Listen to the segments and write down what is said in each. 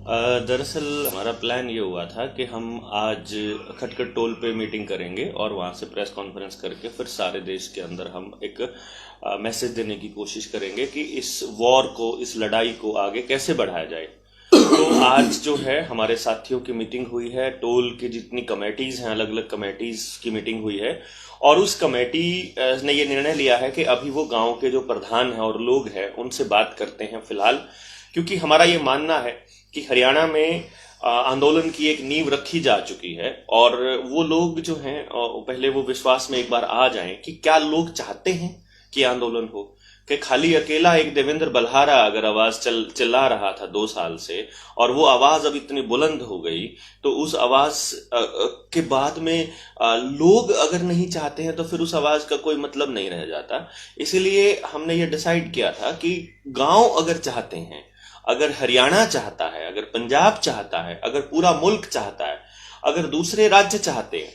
दरअसल हमारा प्लान ये हुआ था कि हम आज खटखट टोल पे मीटिंग करेंगे और वहाँ से प्रेस कॉन्फ्रेंस करके फिर सारे देश के अंदर हम एक मैसेज देने की कोशिश करेंगे कि इस वॉर को, इस लड़ाई को आगे कैसे बढ़ाया जाए। तो आज जो है हमारे साथियों की मीटिंग हुई है, टोल की जितनी कमेटीज हैं, अलग अलग कमेटीज की मीटिंग हुई है और उस कमेटी ने ये निर्णय लिया है कि अभी वो गांव के जो प्रधान हैं और लोग हैं उनसे बात करते हैं फिलहाल, क्योंकि हमारा ये मानना है कि हरियाणा में आंदोलन की एक नींव रखी जा चुकी है और वो लोग जो हैं पहले वो विश्वास में एक बार आ जाएं कि क्या लोग चाहते हैं कि आंदोलन हो, कि खाली अकेला एक देवेंद्र बल्हारा अगर आवाज चिल्ला रहा था 2 साल से और वो आवाज अब इतनी बुलंद हो गई तो उस आवाज के बाद में लोग अगर नहीं चाहते हैं तो फिर उस आवाज का कोई मतलब नहीं रह जाता। इसीलिए हमने ये डिसाइड किया था कि गांव अगर चाहते हैं, अगर हरियाणा चाहता है, अगर पंजाब चाहता है, अगर पूरा मुल्क चाहता है, अगर दूसरे राज्य चाहते हैं,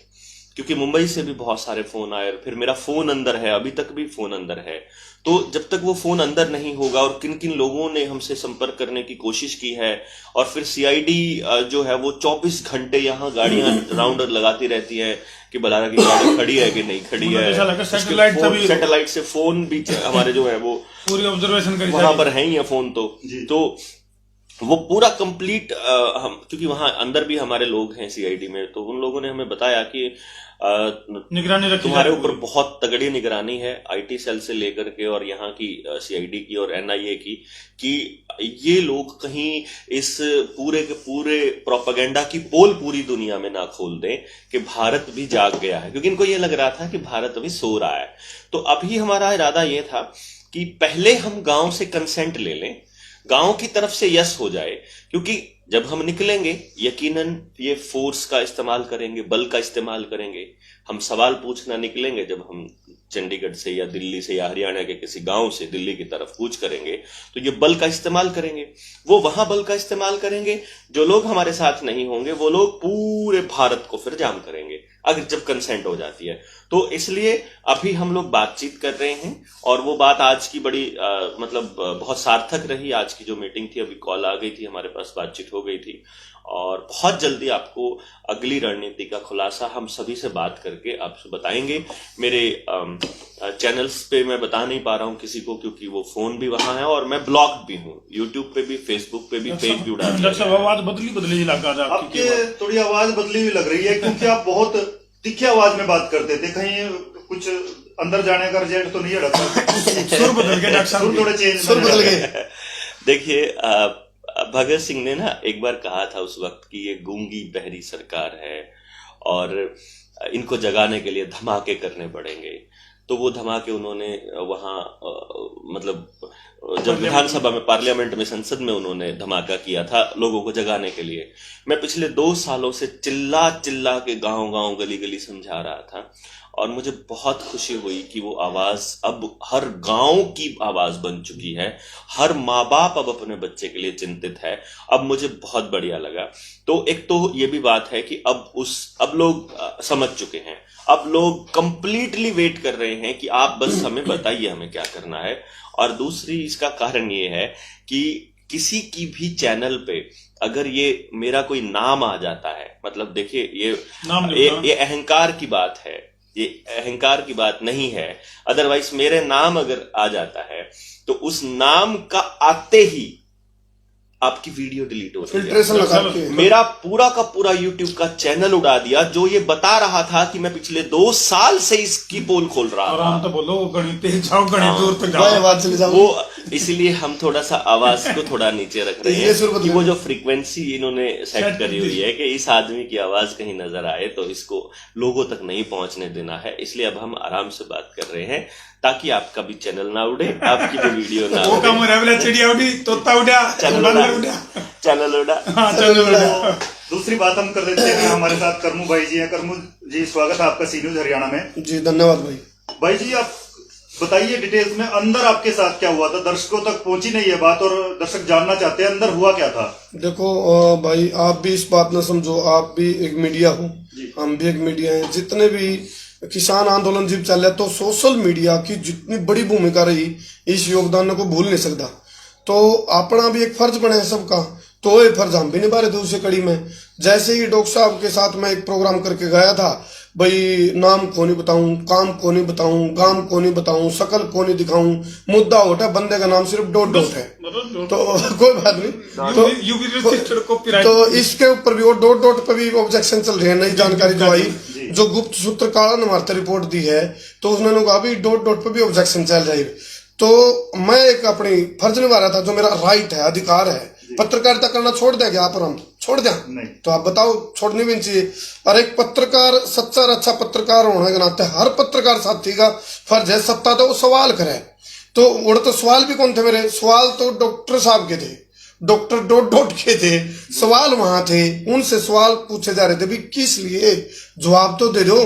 क्योंकि मुंबई से भी बहुत सारे फोन आए, फिर मेरा फोन अंदर है, अभी तक भी फोन अंदर है, तो जब तक वो फोन अंदर नहीं होगा और किन किन लोगों ने हमसे संपर्क करने की कोशिश की है और फिर सीआईडी जो है वो 24 घंटे यहाँ गाड़ियां राउंडर लगाती रहती है कि बल्हारा की गाड़ी खड़ी है कि नहीं खड़ी है। सैटेलाइट से फोन भी हमारे जो है वो पूरी ऑब्जर्वेशन वहां पर है ही है फोन, तो वो पूरा कंप्लीट हम, क्योंकि वहां अंदर भी हमारे लोग हैं सीआईडी में, तो उन लोगों ने हमें बताया कि निगरानी रखी, तुम्हारे ऊपर बहुत तगड़ी निगरानी है आईटी सेल से लेकर के और यहाँ की सीआईडी की और एनआईए की, कि ये लोग कहीं इस पूरे के पूरे प्रोपेगेंडा की पोल पूरी दुनिया में ना खोल दें कि भारत भी जाग गया है, क्योंकि इनको ये लग रहा था कि भारत अभी सो रहा है। तो अभी हमारा इरादा ये था कि पहले हम गांव से कंसेंट ले लें, गांव की तरफ से यस हो जाए, क्योंकि जब हम निकलेंगे यकीनन ये फोर्स का इस्तेमाल करेंगे, बल का इस्तेमाल करेंगे। हम सवाल पूछना निकलेंगे जब हम चंडीगढ़ से या दिल्ली से या हरियाणा के किसी गांव से दिल्ली की तरफ कूच करेंगे तो ये बल का इस्तेमाल करेंगे, वो वहां बल का इस्तेमाल करेंगे। जो लोग हमारे साथ नहीं होंगे वो लोग पूरे भारत को फिर जाम करेंगे अगर जब कंसेंट हो जाती है। तो इसलिए अभी हम लोग बातचीत कर रहे हैं और वो बात आज की बड़ी मतलब बहुत सार्थक रही। आज की जो मीटिंग थी, अभी कॉल आ गई थी हमारे पास, बातचीत हो गई थी और बहुत जल्दी आपको अगली रणनीति का खुलासा हम सभी से बात करके आपसे बताएंगे। मेरे चैनल्स पे मैं बता नहीं पा रहा हूँ किसी को, क्योंकि वो फोन भी वहां है और मैं ब्लॉक भी हूँ, यूट्यूब पे भी, फेसबुक पे भी पेज भी उड़ा दिया। आवाज बदली आपकी थोड़ी आवाज बदली हुई लग रही है, क्योंकि आप बहुत तीखी आवाज में बात करते थे, कहीं कुछ अंदर जाने का रिजल्ट तो नहीं है डॉक्टर? सुर बदल गए डॉक्टर साहब, थोड़े चेंज, सुर बदल गए। देखिए भगत सिंह ने ना एक बार कहा था उस वक्त कि ये गूंगी बहरी सरकार है और इनको जगाने के लिए धमाके करने पड़ेंगे। तो वो धमाके उन्होंने वहां मतलब जब विधानसभा में, पार्लियामेंट में, संसद में उन्होंने धमाका किया था लोगों को जगाने के लिए। मैं पिछले 2 सालों से चिल्ला चिल्ला के गांव गांव गली गली समझा रहा था और मुझे बहुत खुशी हुई कि वो आवाज अब हर गांव की आवाज बन चुकी है। हर माँ बाप अब अपने बच्चे के लिए चिंतित है। अब मुझे बहुत बढ़िया लगा। तो एक तो ये भी बात है कि अब लोग समझ चुके हैं, अब लोग कंप्लीटली वेट कर रहे हैं कि आप बस हमें बताइए हमें क्या करना है। और दूसरी इसका कारण ये है कि किसी की भी चैनल पे अगर ये मेरा कोई नाम आ जाता है, मतलब देखिए ये अहंकार की बात है, ये अहंकार की बात नहीं है। अदरवाइज मेरे नाम अगर आ जाता है तो उस नाम का आते ही आपकी वीडियो डिलीट हो जाती है। मेरा पूरा का पूरा यूट्यूब का चैनल उड़ा दिया जो ये बता रहा था कि मैं पिछले 2 साल से इसकी पोल खोल रहा था। आराम तो बोलो, गणित जाओ, गणित दूर तक जाओ। वो इसलिए हम थोड़ा सा आवाज को थोड़ा नीचे रख रहे हैं कि वो जो फ्रीक्वेंसी इन्होंने सेट करी हुई है कि इस आदमी की आवाज कहीं नजर आए तो इसको लोगों तक नहीं पहुंचने देना है। इसलिए अब हम आराम से बात कर रहे हैं ताकि आपका भी चैनल ना उड़े, आपकी भी वीडियो ना उड़े। चिड़िया उड़ी, तोता उड़ा, चैनल उड़ा। दूसरी बात हम कर देते हैं, हमारे साथ करमू भाई जी हैं। करमू जी, स्वागत है आपका सी न्यूज हरियाणा में। जी धन्यवाद भाई। भाई जी, आप बताइए डिटेल्स में अंदर आपके साथ क्या हुआ था? दर्शकों तक पहुंची नहीं है बात और दर्शक जानना चाहते हैं अंदर हुआ क्या था। देखो भाई, आप भी इस बात न समझो, आप भी एक मीडिया हो, हम भी एक मीडिया है। जितने भी किसान आंदोलन जब चल रहा तो सोशल मीडिया की जितनी बड़ी भूमिका रही, इस योगदान को भूल नहीं सकता। तो अपना भी एक फर्ज बना है सबका तो ये फर्ज हम भी निभा रहे थे उसी कड़ी में। जैसे ही डॉक्टर साहब के साथ मैं एक प्रोग्राम करके गया था, भाई नाम को नहीं बताऊं, काम को नहीं बताऊं, गांव को नहीं बताऊं, शकल को नहीं दिखाऊं, मुद्दा होता है बंदे का नाम सिर्फ डॉट है, तो कोई बात नहीं। तो इसके ऊपर भी वो डॉट पे भी ऑब्जेक्शन चल रहे हैं। नई जानकारी जो आई, जो गुप्त सूत्रकारों ने हमारे रिपोर्ट दी है, तो उसने कहा भी डॉट पे भी ऑब्जेक्शन चल रही है। तो मैं एक अपनी फर्ज निभा रहा था, जो मेरा राइट है, अधिकार है। पत्रकारिता करना छोड़ देंगे आप और हम छोड़ दें? तो आप बताओ, छोड़नी भी नहीं चाहिए। और एक पत्रकार, सच्चा और अच्छा पत्रकार होने के नाते हर पत्रकार साथी का फर्ज है सत्ता तो वो सवाल करे। तो वो तो सवाल भी कौन थे मेरे? सवाल तो डॉक्टर साहब के थे, डॉक्टर डॉट के थे, सवाल वहां थे, उनसे सवाल पूछे जा रहे थे भी किस लिए, जवाब तो दे दो।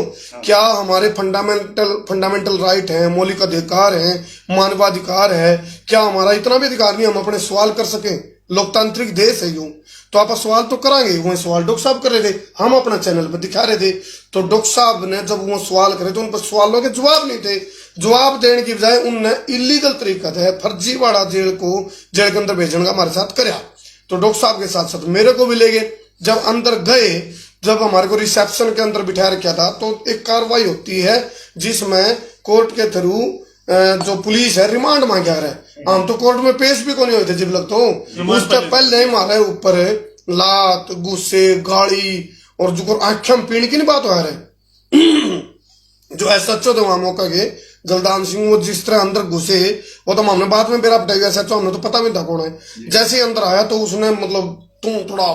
क्या हमारे फंडामेंटल राइट है, मौलिक अधिकार है, मानवाधिकार है? क्या हमारा इतना भी अधिकार नहीं हम अपने सवाल कर सके? लोकतांत्रिक देश है यूं, तो आप सवाल तो करांगे। वो सवाल डॉक्टर साहब कर रहे थे, हम अपना चैनल पर दिखा रहे थे। तो डॉक्टर साहब ने जब वो सवाल करे तो उन पर सवालों के जवाब नहीं थे। जवाब देने की बजाय उनने इलीगल तरीका है फर्जीवाड़ा जेल के अंदर भेजने का हमारे साथ कराया। तो डॉक्टर साहब के साथ साथ मेरे को भी ले गए। जब अंदर गए, जब हमारे को रिसेप्शन के अंदर बिठा रखा था, तो एक कार्रवाई होती है जिसमें कोर्ट के थ्रू जो पुलिस है रिमांड मांगा रहे। हम तो कोर्ट में पेश भी को नहीं हुए थे जब लग, तो उससे पहले ही मारे ऊपर लात, गुस्से, गाड़ी और जो आंखें पीने की नहीं बात हो रहे। जो SHO थे वहां मौका के जलदान सिंह, वो जिस तरह अंदर घुसे, वो तो हमने बाद में बेरा पटाई। SHO हमने तो पता भी था कौन है। जैसे ही अंदर आया तो उसने मतलब तू थोड़ा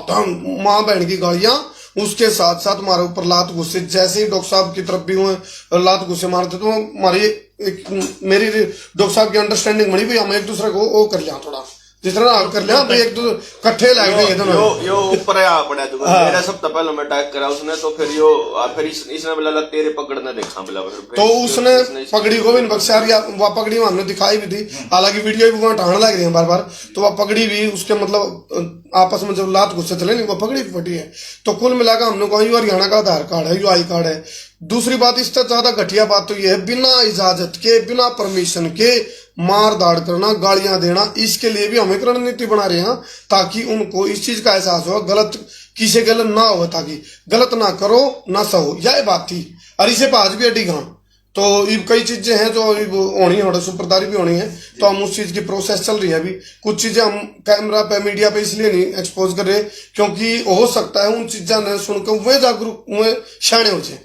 माँ बहन की गाड़ियां, उसके साथ साथ हमारे ऊपर लात गुस्से। जैसे ही डॉक्टर साहब की तरफ भी हुए लात गुस्से मारते, तो हमारी मेरी डॉक्टर साहब की अंडरस्टैंडिंग बनी भी, हम एक दूसरे को वो कर लिया, थोड़ा जिस तरह कर लिया भाई, एक दूसरे कट्ठे लग गए यो ऊपर आ पड़ा तो मेरा सब पहले मैं अटैक करा उसने, तो फिर यो फिर इसने बोला तेरे पकड़ना देखा बोला, तो उसने पगड़ी को भी बख्शा। वह पगड़ी हमने दिखाई भी थी, हालांकि वीडियो भी वहां ठाण लग रही है बार बार। तो वह पगड़ी भी उसके मतलब आपस में जब लात गुस्से चले नहीं, वो पगड़ी भी फटी है। तो कुल मिलाकर हमने कहा यो हरियाणा का आधार कार्ड है, यो आई कार्ड है। दूसरी बात, इससे ज्यादा घटिया बात तो ये है, बिना इजाजत के, बिना परमिशन के मार दाड़ करना, गालियां देना। इसके लिए भी हम एक रणनीति बना रहे हैं ताकि उनको इस चीज का एहसास हो, गलत किसी गलत ना हो, ताकि गलत ना करो ना सहो। यह बात थी। और इसे आज भी अडी गांव तो कई चीजें हैं जो होनी है, सुपरदारी भी होनी है, तो हम उस चीज की प्रोसेस चल रही है अभी। कुछ चीजें हम कैमरा पे, मीडिया पे इसलिए नहीं एक्सपोज कर रहे क्योंकि हो सकता है उन चीजों ने सुनकर वे जागरूक, वे शाणे हो जाए।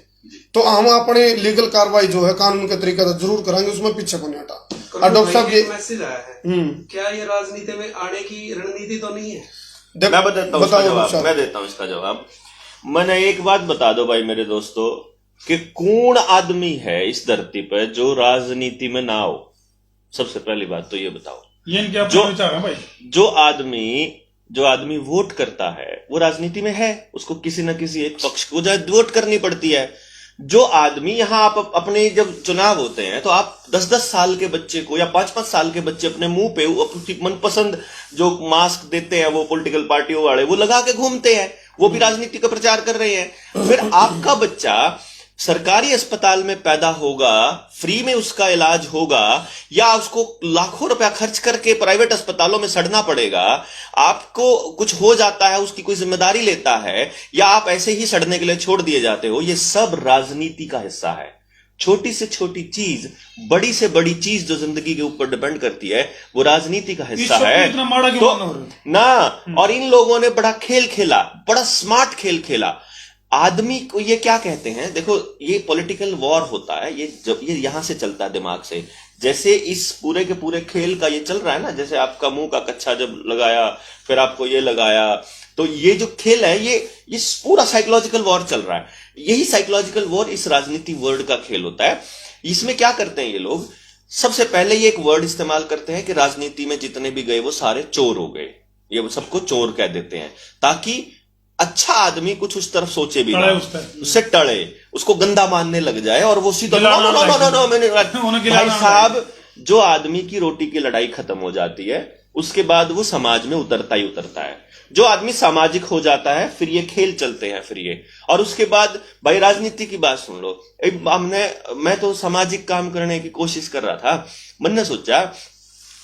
तो हम अपने लीगल कार्रवाई जो है कानून के तरीके से जरूर कराएंगे, उसमें पीछे को नहीं हटा। और डॉक्टर साहब ये मैसेज आया है, क्या ये राजनीति में आने की रणनीति तो नहीं है? मैं बताता हूँ इसका जवाब, मैं देता हूँ इसका जवाब। मैंने एक बात बता दो भाई मेरे दोस्तों, कि कौन आदमी है इस धरती पे जो राजनीति में ना हो? सबसे पहली बात तो ये बताओ। जो आदमी वोट करता है वो राजनीति में है, उसको किसी न किसी एक पक्ष को वोट करनी पड़ती है। जो आदमी यहाँ आप अपने जब चुनाव होते हैं तो आप 10-10 साल के बच्चे को या 5-5 साल के बच्चे अपने मुंह पे अपनी मनपसंद जो मास्क देते हैं वो पॉलिटिकल पार्टियों वाले वो लगा के घूमते हैं, वो भी राजनीति का प्रचार कर रहे हैं। फिर आपका बच्चा सरकारी अस्पताल में पैदा होगा, फ्री में उसका इलाज होगा, या उसको लाखों रुपया खर्च करके प्राइवेट अस्पतालों में सड़ना पड़ेगा? आपको कुछ हो जाता है, उसकी कोई जिम्मेदारी लेता है, या आप ऐसे ही सड़ने के लिए छोड़ दिए जाते हो? ये सब राजनीति का हिस्सा है। छोटी से छोटी चीज, बड़ी से बड़ी चीज जो जिंदगी के ऊपर डिपेंड करती है, वो राजनीति का हिस्सा है। तो ना, और इन लोगों ने बड़ा खेल खेला, बड़ा स्मार्ट खेल खेला। आदमी को ये क्या कहते हैं, देखो ये पॉलिटिकल वॉर होता है, ये यहां से चलता है दिमाग से। जैसे इस पूरे के पूरे खेल का ये चल रहा है ना, जैसे आपका मुंह का कच्छा जब लगाया, फिर आपको ये लगाया, तो ये जो खेल है ये पूरा साइकोलॉजिकल वॉर चल रहा है। यही साइकोलॉजिकल वॉर इस राजनीति वर्ड का खेल होता है। इसमें क्या करते हैं ये लोग, सबसे पहले ये एक वर्ड इस्तेमाल करते हैं कि राजनीति में जितने भी गए वो सारे चोर हो गए, ये सबको चोर कह देते हैं, ताकि अच्छा आदमी कुछ उस तरफ सोचे भी ना, उससे टळे, उसको गंदा मानने लग जाए और वो सीधा नो मैंने भाई साहब, जो आदमी की रोटी की लड़ाई खत्म हो जाती है उसके बाद वो समाज में उतरता ही उतरता है। जो आदमी सामाजिक हो जाता है फिर ये खेल चलते हैं, फिर ये, और उसके बाद भाई राजनीति की बात सुन लो। मैं तो सामाजिक काम करने की कोशिश कर रहा था, मैंने सोचा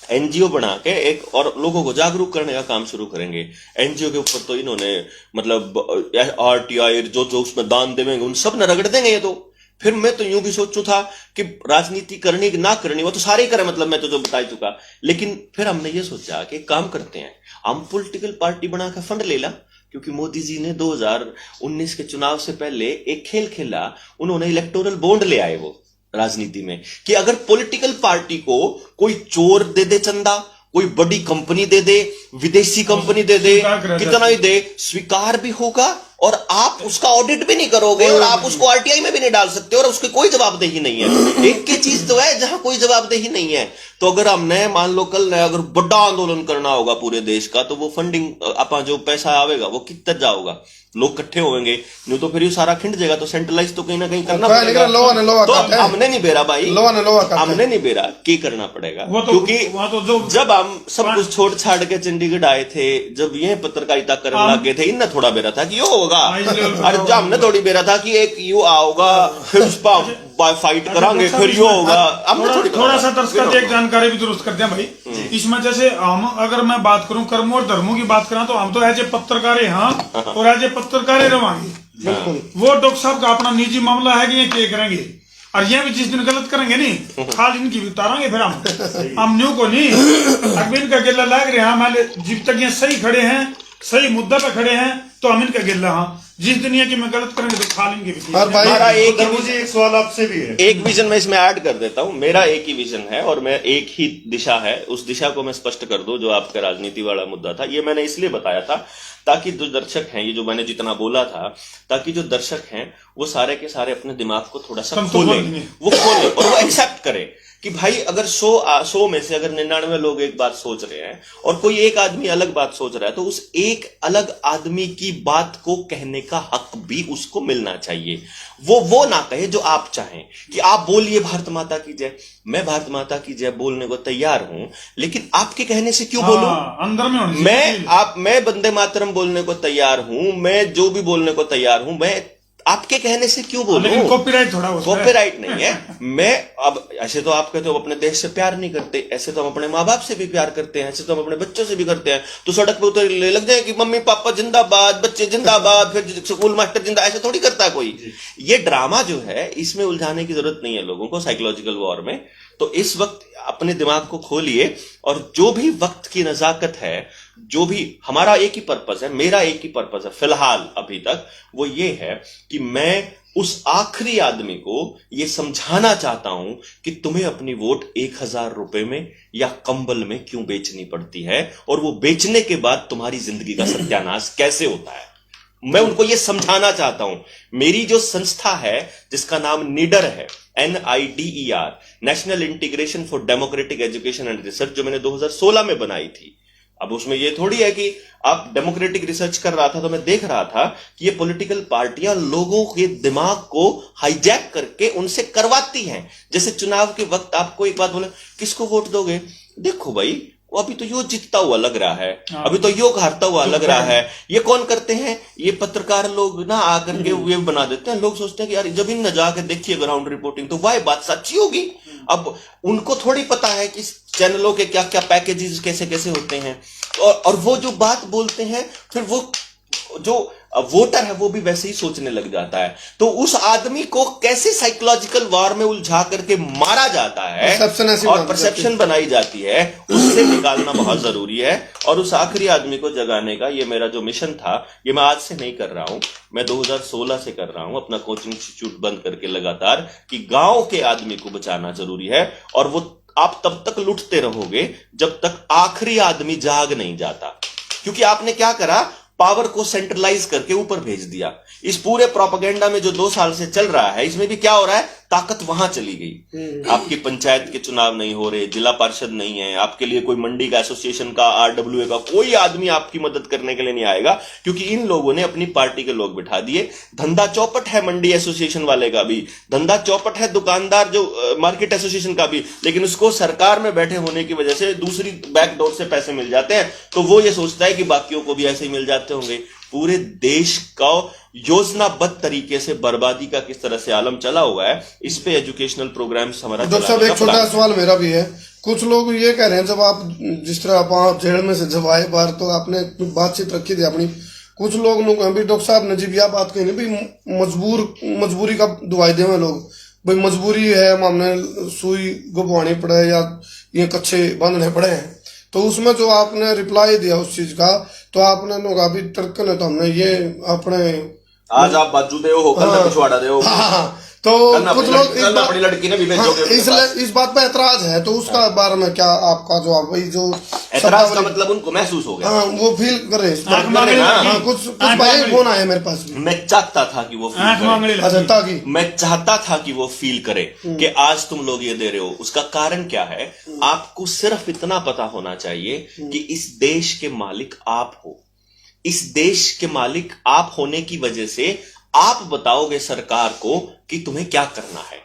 एनजीओ बना के एक और लोगों को जागरूक करने का काम शुरू करेंगे। एनजीओ के ऊपर तो इन्होंने मतलब आरटीआई जो जो उसमें दान देंगे उन सब न रगड़ देंगे ये तो। फिर मैं तो यूं भी सोचू था कि राजनीति करनी कि ना करनी वो तो सारे ही करें, मतलब मैं तो जो बता चुका। लेकिन फिर हमने ये सोचा कि काम करते हैं, हम पॉलिटिकल पार्टी बना के फंड ले ला, क्योंकि मोदी जी ने 2019 के चुनाव से पहले एक खेल खेला, उन्होंने इलेक्टोरल बॉन्ड ले आए वो राजनीति में कि अगर पॉलिटिकल पार्टी को कोई चोर दे दे चंदा, कोई बड़ी कंपनी दे दे, विदेशी कंपनी दे दे, कितना ही दे, स्वीकार भी होगा और आप उसका ऑडिट भी नहीं करोगे और आप उसको आरटीआई में भी नहीं डाल सकते और उसकी कोई जवाबदेही नहीं है। एक की चीज तो है जहां कोई जवाबदेही नहीं है। तो अगर हमने मान लो कल अगर बड़ा आंदोलन करना होगा पूरे देश का, तो वो फंडिंग अपना जो पैसा आवेगा वो कितना जाओगा, लोग इकट्ठे होंगे, नहीं तो फिर ये सारा खिंड जाएगा। तो सेंट्रलाइज तो कहीं ना कहीं करना पड़ेगा। तो हमने नहीं बेरा भाई, हमने नहीं बेरा की करना पड़ेगा, क्योंकि जब हम सब कुछ छोड़ छाड़ के चंडीगढ़ आए थे, जब ये पत्रकारिता करने लगे थे, इनने थोड़ा बेरा था कि यो होगा, अरे जब हमने थोड़ी बेरा था कि एक यू आओगा फिर उस पर फाइट करांगे फिर यो होगा। हमने थोड़ा सा दर्ज करके एक जानकारी भी दुरुस्त करते हैं भाई। इसमें जैसे हम अगर मैं बात करूं कर्मों और धर्मों की बात करा, तो हम तो एज ए पत्रकार हैं और एज ए पत्रकार रवांगे। वो डॉक्टर साहब का अपना निजी मामला है कि ये क्या करेंगे, और ये भी जिस दिन गलत करेंगे नहीं खाल इनकी भी उतारेंगे फिर हम न्यू को नहीं। अगर इनका गिल्ला लग रहे हैं हमारे, जब तक ये सही खड़े हैं, सही मुद्दा पे खड़े हैं, तो हम इनका गिल्ला, हाँ जिस दुनिया की मैं गलत करेंगे तो खा लेंगे भी। हमारा एक सवाल आपसे भी है, एक विजन मैं इसमें ऐड कर देता हूं। मेरा एक ही विजन है और मैं एक ही दिशा है, उस दिशा को मैं स्पष्ट कर दूं। जो आपका राजनीति वाला मुद्दा था, ये मैंने इसलिए बताया था ताकि जो दर्शक हैं, ये जो मैंने जितना बोला था, ताकि जो दर्शक हैं वो सारे के सारे अपने दिमाग को थोड़ा सा खोले, वो खोले और वो एक्सेप्ट करें कि भाई अगर 100 में से अगर 99 लोग एक बात सोच रहे हैं और कोई एक आदमी अलग बात सोच रहा है, तो उस एक अलग आदमी की बात को कहने का हक भी उसको मिलना चाहिए। वो ना कहे जो आप चाहें कि आप बोलिए भारत माता की जय, मैं भारत माता की जय बोलने को तैयार हूं, लेकिन आपके कहने से क्यों बोलूं? अंदर में मैं वंदे मातरम बोलने को तैयार हूं, मैं जो भी बोलने को तैयार हूं, मैं आपके कहने से क्यों बोलूं? लेकिन कॉपीराइट नहीं है। मैं अब ऐसे तो आप कहते हो अपने देश से प्यार नहीं करते, ऐसे तो हम अपने माँ बाप से भी प्यार करते हैं, ऐसे तो हम अपने बच्चों से भी करते हैं। तो सड़क पे उतर लग जाए कि मम्मी पापा जिंदाबाद, बच्चे जिंदाबाद, फिर स्कूल मास्टर जिंदा, ऐसे थोड़ी करता है कोई। ये ड्रामा जो है इसमें उलझाने की जरूरत नहीं है लोगों को साइकोलॉजिकल वॉर में। तो इस वक्त अपने दिमाग को खोलिए और जो भी वक्त की नजाकत है, जो भी हमारा एक ही पर्पस है, मेरा एक ही पर्पस है फिलहाल अभी तक, वो ये है कि मैं उस आखिरी आदमी को ये समझाना चाहता हूं कि तुम्हें अपनी वोट 1000 रुपए में या कंबल में क्यों बेचनी पड़ती है और वो बेचने के बाद तुम्हारी जिंदगी का सत्यानाश कैसे होता है। मैं उनको ये समझाना चाहता हूं। मेरी जो संस्था है जिसका नाम निडर है, NIDER, national integration for democratic education and research, जो मैंने 2016 में बनाई थी। अब उसमें ये थोड़ी है कि आप डेमोक्रेटिक रिसर्च कर रहा था तो मैं देख रहा था कि ये पॉलिटिकल पार्टियां लोगों के दिमाग को हाईजैक करके उनसे करवाती हैं। जैसे चुनाव के वक्त आपको एक बात बोले, किसको वोट दोगे? देखो भाई वो अभी तो यो जीतता हुआ लग रहा है, अभी तो यो हारता हुआ लग रहा है। ये कौन करते हैं? ये पत्रकार लोग ना आकर के वे बना देते हैं। लोग सोचते हैं कि यार जब इन न जाकर देखिए ग्राउंड रिपोर्टिंग तो वह बात सच्ची होगी। अब उनको थोड़ी पता है कि चैनलों के क्या क्या पैकेजेस कैसे कैसे होते हैं, और वो जो बात बोलते हैं फिर वो जो वोटर है वो भी वैसे ही सोचने लग जाता है। तो उस आदमी को कैसे साइकोलॉजिकल वार में उलझा करके मारा जाता है और परसेप्शन बनाई जाती है, उससे निकालना बहुत जरूरी है। और उस आखिरी आदमी को जगाने का ये मेरा जो मिशन था, ये मैं आज से नहीं कर रहा हूं, मैं 2016 से कर रहा हूं अपना कोचिंग इंस्टीट्यूट बंद करके लगातार, कि गांव के आदमी को बचाना जरूरी है। और वो आप तब तक लुटते रहोगे जब तक आखिरी आदमी जाग नहीं जाता, क्योंकि आपने क्या करा, पावर को सेंट्रलाइज करके ऊपर भेज दिया। इस पूरे प्रोपेगेंडा में जो 2 साल से चल रहा है, इसमें भी क्या हो रहा है, ताकत वहां चली गई। आपकी पंचायत के चुनाव नहीं हो रहे, जिला पार्षद नहीं है, आपके लिए कोई मंडी का एसोसिएशन का, RWA का कोई आदमी आपकी मदद करने के लिए नहीं आएगा, क्योंकि इन लोगों ने अपनी पार्टी के लोग बिठा दिए। धंधा चौपट है मंडी एसोसिएशन वाले का भी, धंधा चौपट है दुकानदार जो मार्केट एसोसिएशन का भी, लेकिन उसको सरकार में बैठे होने की वजह से दूसरी बैकडोर से पैसे मिल जाते हैं, तो वो ये सोचता है कि बाकियों को भी ऐसे ही मिल जाते होंगे। पूरे देश का योजनाबद्ध तरीके से बर्बादी का किस तरह से आलम चला हुआ है, इस पे एजुकेशनल प्रोग्राम्स हमारा डॉक्टर साहब एक छोटा सवाल मेरा भी है। कुछ लोग ये कह रहे हैं जब आप जिस तरह आप जेल में से जब आए बाहर तो आपने बातचीत रखी थी अपनी, कुछ लोग भी डॉक्टर साहब ने जी बात कही भी मजबूरी का दुआई देवे लोग भाई मजबूरी है हमने सुई गुबवानी पड़े या ये कच्चे बांधने पड़े हैं, तो उसमें जो आपने रिप्लाई दिया उस चीज का तो आपने लोग अभी तर्कन है तो हमने ये अपने आज आप बाजू दे हो कल में पिछवाड़ा दे हो। हाँ, तो कुछ लोग अपनी लड़की ने भी भेजोगे इस बात पे ऐतराज है, तो उसका बारे में क्या आपका जवाब? भाई जो ऐतराज का मतलब उनको महसूस हो गया, हाँ वो फील कर रहे हैं। कुछ भाई फोन आए मेरे पास भी। मैं चाहता था कि वो फील करे, मैं चाहता था कि वो फील करे कि आज तुम लोग ये दे रहे हो। उसका कारण क्या है? आपको सिर्फ इतना पता होना चाहिए कि इस देश के मालिक आप हो। इस देश के मालिक आप होने की वजह से आप बताओगे सरकार को कि तुम्हें क्या करना है।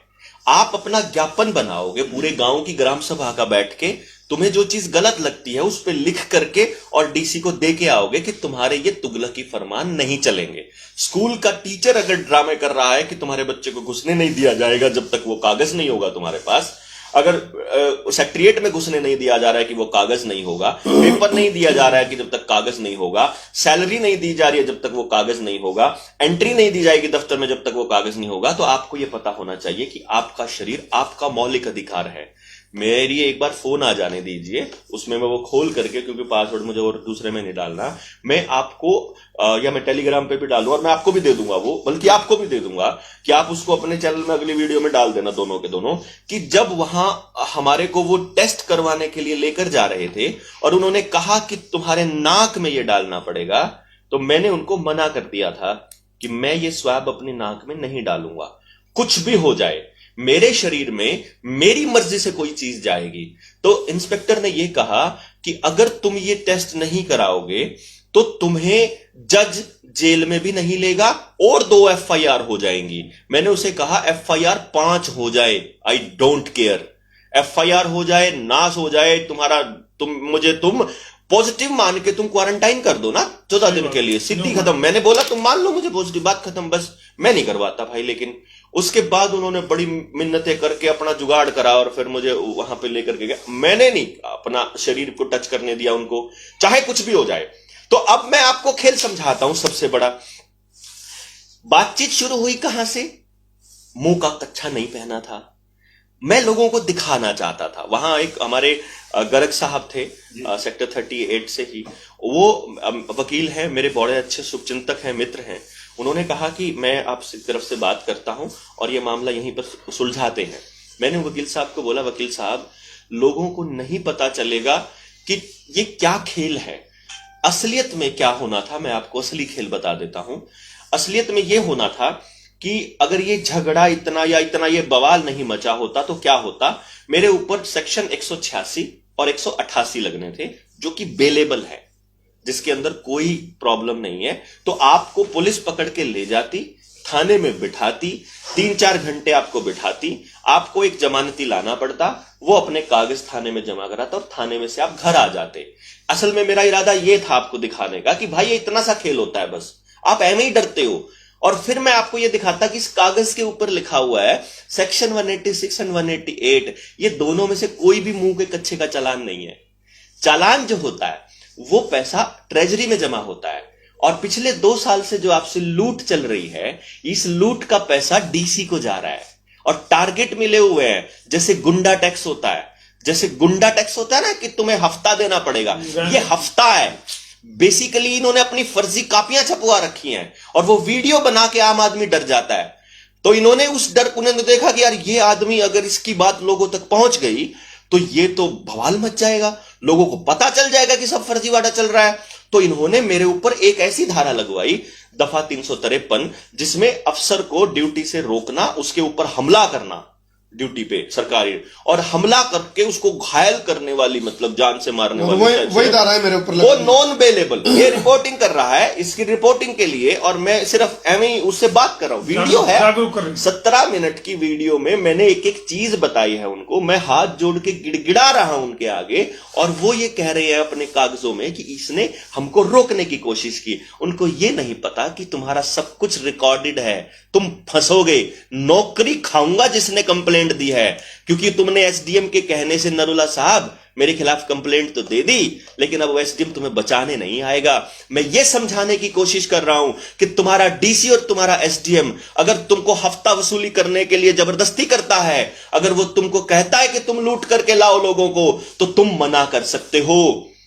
आप अपना ज्ञापन बनाओगे पूरे गांव की ग्राम सभा का बैठ के, तुम्हें जो चीज गलत लगती है उस पे लिख करके और डीसी को दे के आओगे कि तुम्हारे ये तुगलकी फरमान नहीं चलेंगे। स्कूल का टीचर अगर ड्रामे कर रहा है कि तुम्हारे बच्चे को घुसने नहीं दिया जाएगा जब तक वो कागज नहीं होगा तुम्हारे पास, अगर सेक्रेटरिएट में घुसने नहीं दिया जा रहा है कि वो कागज नहीं होगा, पेपर नहीं दिया जा रहा है कि जब तक कागज नहीं होगा, सैलरी नहीं दी जा रही है जब तक वो कागज नहीं होगा, एंट्री नहीं दी जाएगी दफ्तर में जब तक वो कागज नहीं होगा, तो आपको ये पता होना चाहिए कि आपका शरीर आपका मौलिक अधिकार है। मेरी एक बार फोन आ जाने दीजिए, उसमें मैं वो खोल करके, क्योंकि पासवर्ड मुझे और दूसरे में नहीं डालना, मैं आपको या मैं टेलीग्राम पे भी डालूंगा और मैं आपको भी दे दूंगा, वो बल्कि आपको भी दे दूंगा कि आप उसको अपने चैनल में अगली वीडियो में डाल देना, दोनों के दोनों, कि जब वहां हमारे को वो टेस्ट करवाने के लिए लेकर जा रहे थे और उन्होंने कहा कि तुम्हारे नाक में ये डालना पड़ेगा, तो मैंने उनको मना कर दिया था कि मैं ये स्वैब अपनी नाक में नहीं डालूंगा। कुछ भी हो जाए, मेरे शरीर में मेरी मर्जी से कोई चीज जाएगी। तो इंस्पेक्टर ने यह कहा कि अगर तुम ये टेस्ट नहीं कराओगे तो तुम्हें जज जेल में भी नहीं लेगा और 2 FIR हो जाएंगी। मैंने उसे कहा FIR 5 हो जाए, आई डोंट केयर, FIR हो जाए, नाश हो जाए तुम्हारा, तुम पॉजिटिव मान के तुम क्वारंटाइन कर दो ना 14 दिन के लिए, सीधी खत्म। मैंने बोला तुम मान लो मुझे पॉजिटिव, बात खत्म, बस मैं नहीं करवाता भाई। लेकिन उसके बाद उन्होंने बड़ी मिन्नतें करके अपना जुगाड़ करा और फिर मुझे वहां पे लेकर के गया। मैंने नहीं अपना शरीर को टच करने दिया उनको, चाहे कुछ भी हो जाए। तो अब मैं आपको खेल समझाता हूं। सबसे बड़ा बातचीत शुरू हुई कहां से? मुंह का कच्छा नहीं पहना था, मैं लोगों को दिखाना चाहता था। वहां एक हमारे गर्ग साहब थे सेक्टर 38 से ही, वो वकील हैं, मेरे बड़े अच्छे शुभचिंतक हैं, मित्र हैं। उन्होंने कहा कि मैं आपकी तरफ से बात करता हूं और ये मामला यहीं पर सुलझाते हैं। मैंने वकील साहब को बोला, वकील साहब लोगों को नहीं पता चलेगा कि ये क्या खेल है। असलियत में क्या होना था, मैं आपको असली खेल बता देता हूं। असलियत में ये होना था कि अगर ये झगड़ा इतना ये बवाल नहीं मचा होता तो क्या होता। मेरे ऊपर सेक्शन 186 और 188 लगने थे जो कि बेलेबल है, जिसके अंदर कोई प्रॉब्लम नहीं है। तो आपको पुलिस पकड़ के ले जाती, थाने में बिठाती, 3-4 घंटे आपको बिठाती, आपको एक जमानती लाना पड़ता, वो अपने कागज थाने में जमा कराता और थाने में से आप घर आ जाते। असल में मेरा इरादा ये था आपको दिखाने का कि भाई ये इतना सा खेल होता है, बस आप ऐसे ही डरते हो। और फिर मैं आपको ये दिखाता कि इस कागज के ऊपर लिखा हुआ है सेक्शन 186 एंड 188, ये दोनों में से कोई भी मुंह के कच्छे का चालान नहीं है। चालान जो होता है वो पैसा ट्रेजरी में जमा होता है, और पिछले 2 साल से जो आपसे लूट चल रही है, इस लूट का पैसा डीसी को जा रहा है और टारगेट मिले हुए हैं। जैसे गुंडा टैक्स होता है, ना कि तुम्हें हफ्ता देना पड़ेगा, ये हफ्ता है। बेसिकली इन्होंने अपनी फर्जी कापियां छपवा रखी हैं और वो वीडियो बना के आम आदमी डर जाता है। तो इन्होंने उस डर, उन्होंने देखा कि यार ये आदमी अगर इसकी बात लोगों तक पहुंच गई तो ये तो बवाल मच जाएगा, लोगों को पता चल जाएगा कि सब फर्जीवाड़ा चल रहा है। तो इन्होंने मेरे ऊपर एक ऐसी धारा लगवाई, दफा 353, जिसमें अफसर को ड्यूटी से रोकना, उसके ऊपर हमला करना, ड्यूटी पे सरकारी, और हमला करके उसको घायल करने वाली, मतलब जान से मारने और वाली, वही धारा है मेरे ऊपर वो नॉन बेलेबल। ये रिपोर्टिंग कर रहा है, इसकी रिपोर्टिंग के लिए, और मैं सिर्फ एवं ही उससे बात कर रहा हूं। वीडियो है, 17 मिनट की वीडियो में मैंने एक एक चीज बताई है उनको, मैं हाथ जोड़ के गिड़गिड़ा रहा हूं उनके आगे, और वो ये कह रहे हैं अपने कागजों में कि इसने हमको रोकने की कोशिश की। उनको ये नहीं पता कि तुम्हारा सब कुछ रिकॉर्डेड है, तुम फंसोगे, नौकरी खाऊंगा जिसने कंप्लेंट दी है, क्योंकि तुमने एसडीएम के कहने से नरुला साहब मेरे खिलाफ कंप्लेंट तो दे दी, लेकिन अब एसडीएम तुम्हें बचाने नहीं आएगा। मैं ये समझाने की कोशिश कर रहा हूं कि तुम्हारा डीसी और तुम्हारा एसडीएम अगर तुमको हफ्ता वसूली करने के लिए जबरदस्ती करता है, अगर वो तुमको कहता है कि तुम लूट करके लाओ लोगों को, तो तुम मना कर सकते हो।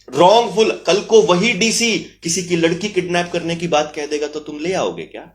रॉन्गफुल, कल को वही डीसी किसी की लड़की किडनैप करने की बात कह देगा तो तुम ले आओगे क्या?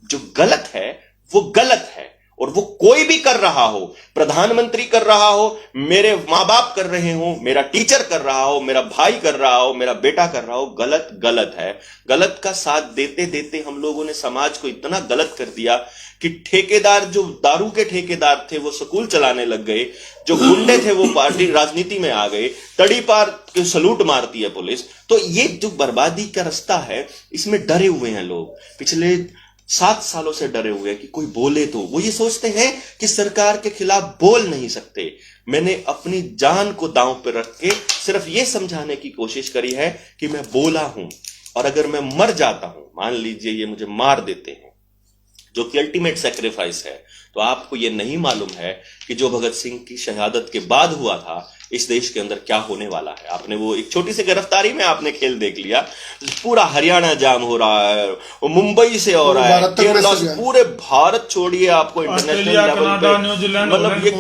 जो गलत है वो गलत है, और वो कोई भी कर रहा हो, प्रधानमंत्री कर रहा हो, मेरे मां बाप कर रहे हो, मेरा टीचर कर रहा हो, मेरा भाई कर रहा हो, मेरा बेटा कर रहा हो, गलत गलत है। गलत का साथ देते देते हम लोगों ने समाज को इतना गलत कर दिया कि ठेकेदार, जो दारू के ठेकेदार थे वो स्कूल चलाने लग गए, जो गुंडे थे वो पार्टी राजनीति में आ गए, तड़ी पार के सलूट मारती है पुलिस। तो ये जो बर्बादी का रास्ता है, इसमें डरे हुए हैं लोग, पिछले 7 सालों से डरे हुए हैं कि कोई बोले तो। वो ये सोचते हैं कि सरकार के खिलाफ बोल नहीं सकते। मैंने अपनी जान को दांव पर रख के सिर्फ ये समझाने की कोशिश करी है कि मैं बोला हूं, और अगर मैं मर जाता हूं, मान लीजिए ये मुझे मार देते हैं, जो कि अल्टीमेट सैक्रिफाइस है, तो आपको ये नहीं मालूम है कि जो भगत सिंह की शहादत के बाद हुआ था इस देश के अंदर क्या होने वाला है। आपने वो एक छोटी सी गिरफ्तारी में आपने खेल देख लिया, पूरा हरियाणा जाम हो रहा है, वो मुंबई से हो रहा है, केरला से, पूरे भारत छोड़िए, आपको इंटरनेशनल लेवल पे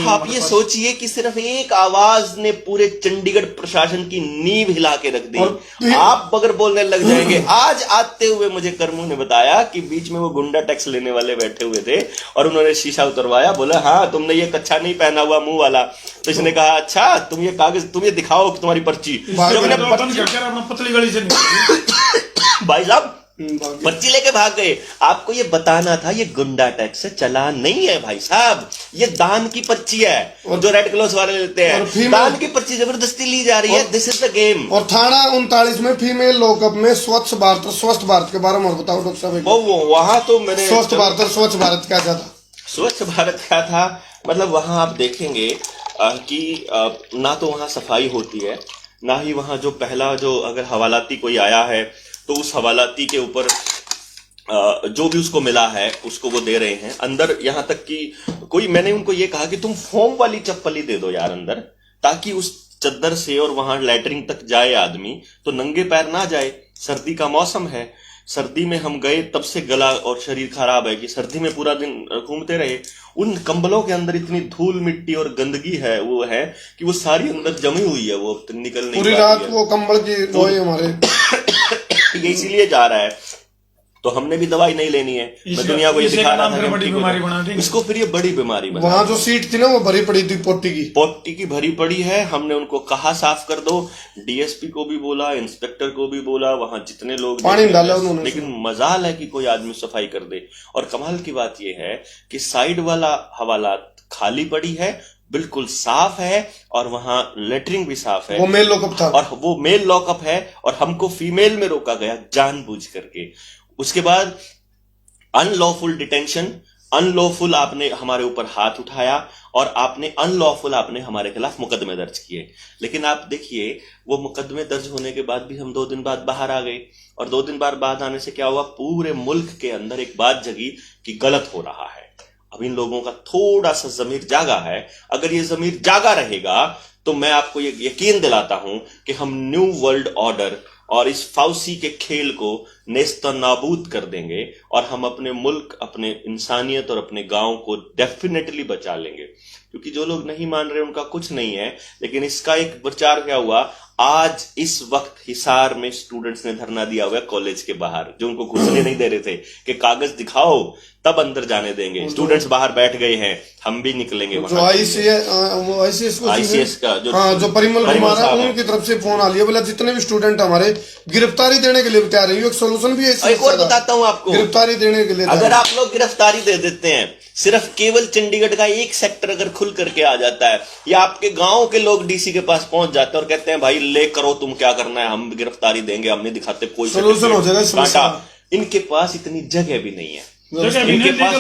आप ये सोचिए कि सिर्फ एक आवाज ने पूरे चंडीगढ़ प्रशासन की नींव हिला के रख दी। आप अगर बोलने लग जाएंगे, आज आते हुए मुझे कर्मू ने बताया कि बीच में वो गुंडा टैक्स लेने वाले बैठे हुए थे और उन्होंने शीशा उतरवाया, बोला हाँ तुमने ये कच्छा नहीं पहना हुआ मुंह वाला, तो इसने कहा अच्छा तुम ये कागज, तुम ये दिखाओ कि तुम्हारी पर्ची। पतली गली से भाई साहब पर्ची लेके भाग गए। आपको ये बताना था ये गुंडा टैक्स से चालान नहीं है भाई साहब, ये दान की पर्ची है, और जो रेड क्लॉथ वाले लेते हैं, दान की पर्ची जबरदस्ती ली जा रही है। This is the game. और थाना 39 में फीमेल लॉकअप में स्वच्छ भारत और स्वस्थ भारत के बारे में बताओ डॉक्टर साहब। वहां तो मैंने स्वस्थ भारत और स्वच्छ भारत क्या था? स्वच्छ भारत क्या था, मतलब वहां आप देखेंगे कि ना तो वहां सफाई होती है, ना ही वहां जो पहला जो अगर हवालाती कोई आया है तो उस हवालाती के ऊपर जो भी उसको मिला है उसको वो दे रहे हैं अंदर। यहां तक कि कोई, मैंने उनको ये कहा कि तुम फोम वाली चप्पल ही दे दो यार अंदर, ताकि उस चद्दर से और वहां लैटरिन तक जाए आदमी तो नंगे पैर ना जाए। सर्दी का मौसम है, सर्दी में हम गए तब से गला और शरीर खराब है कि सर्दी में पूरा दिन घूमते रहे। उन कंबलों के अंदर इतनी धूल मिट्टी और गंदगी है, वो है कि वो सारी अंदर जमी हुई है, वो निकल नहीं पूरी रात वो कंबल की रोए हमारे ये इसीलिए जा रहा है। तो हमने भी दवाई नहीं लेनी है, मैं दुनिया को ये दिखा रहा था बड़ी बीमारी बना दी इसको, फिर ये बड़ी बीमारी बना। वहां जो सीट थी ना वो भरी पड़ी थी, पोटी की भरी पड़ी है। हमने उनको कहा साफ कर दो, डीएसपी को भी बोला, इंस्पेक्टर को भी बोला, वहां जितने लोग पानी डाला उन्होंने, लेकिन मजाल है कि कोई आदमी सफाई कर दे। और कमाल की बात यह है कि साइड वाला हवालात खाली पड़ी है, बिल्कुल साफ है, और वहां लेटरिन भी साफ है, वो मेल लॉकअप था, और वो मेल लॉकअप है, और हमको फीमेल में रोका गया जानबूझ करके। उसके बाद अनलॉफुल डिटेंशन, अनलॉफुल आपने हमारे ऊपर हाथ उठाया, और आपने अनलॉफुल आपने हमारे खिलाफ मुकदमे दर्ज किए। लेकिन आप देखिए वो मुकदमे दर्ज होने के बाद भी हम 2 दिन बाद बाहर आ गए, और 2 दिन बाद आने से क्या हुआ, पूरे मुल्क के अंदर एक बात जगी कि गलत हो रहा है। अब इन लोगों का थोड़ा सा जमीर जागा है, अगर ये जमीर जागा रहेगा तो मैं आपको ये यकीन दिलाता हूं कि हम न्यू वर्ल्ड ऑर्डर और इस फाउसी के खेल को नेस्तो नाबूद कर देंगे, और हम अपने मुल्क, अपने इंसानियत और अपने गांव को डेफिनेटली बचा लेंगे। क्योंकि जो लोग नहीं मान रहे उनका कुछ नहीं है, लेकिन इसका एक प्रचार क्या हुआ, आज इस वक्त हिसार में स्टूडेंट्स ने धरना दिया हुआ है कॉलेज के बाहर, जो उनको घुसने नहीं दे रहे थे कि कागज दिखाओ तब अंदर जाने देंगे। स्टूडेंट्स बाहर बैठ गए हैं, हम भी निकलेंगे जो आईसीएस का जो परिमल कुमार है उनकी तरफ से फोन आ लिया, बोला जितने भी स्टूडेंट हमारे गिरफ्तारी देने के लिए तैयार है। एक सोल्यूशन भी है। एक और बताता हूं आपको, गिरफ्तारी देने के लिए अगर आप लोग गिरफ्तारी दे देते हैं, सिर्फ केवल चंडीगढ़ का एक सेक्टर अगर खुल करके आ जाता है, या आपके गांव के लोग डीसी के पास पहुंच जाते हैं और कहते हैं भाई ले करो तुम क्या करना है, हम गिरफ्तारी देंगे, हम नहीं दिखाते कोई सोल्यूशन हो जाएगा समस्या। इनके पास इतनी जगह भी नहीं है, इनके पास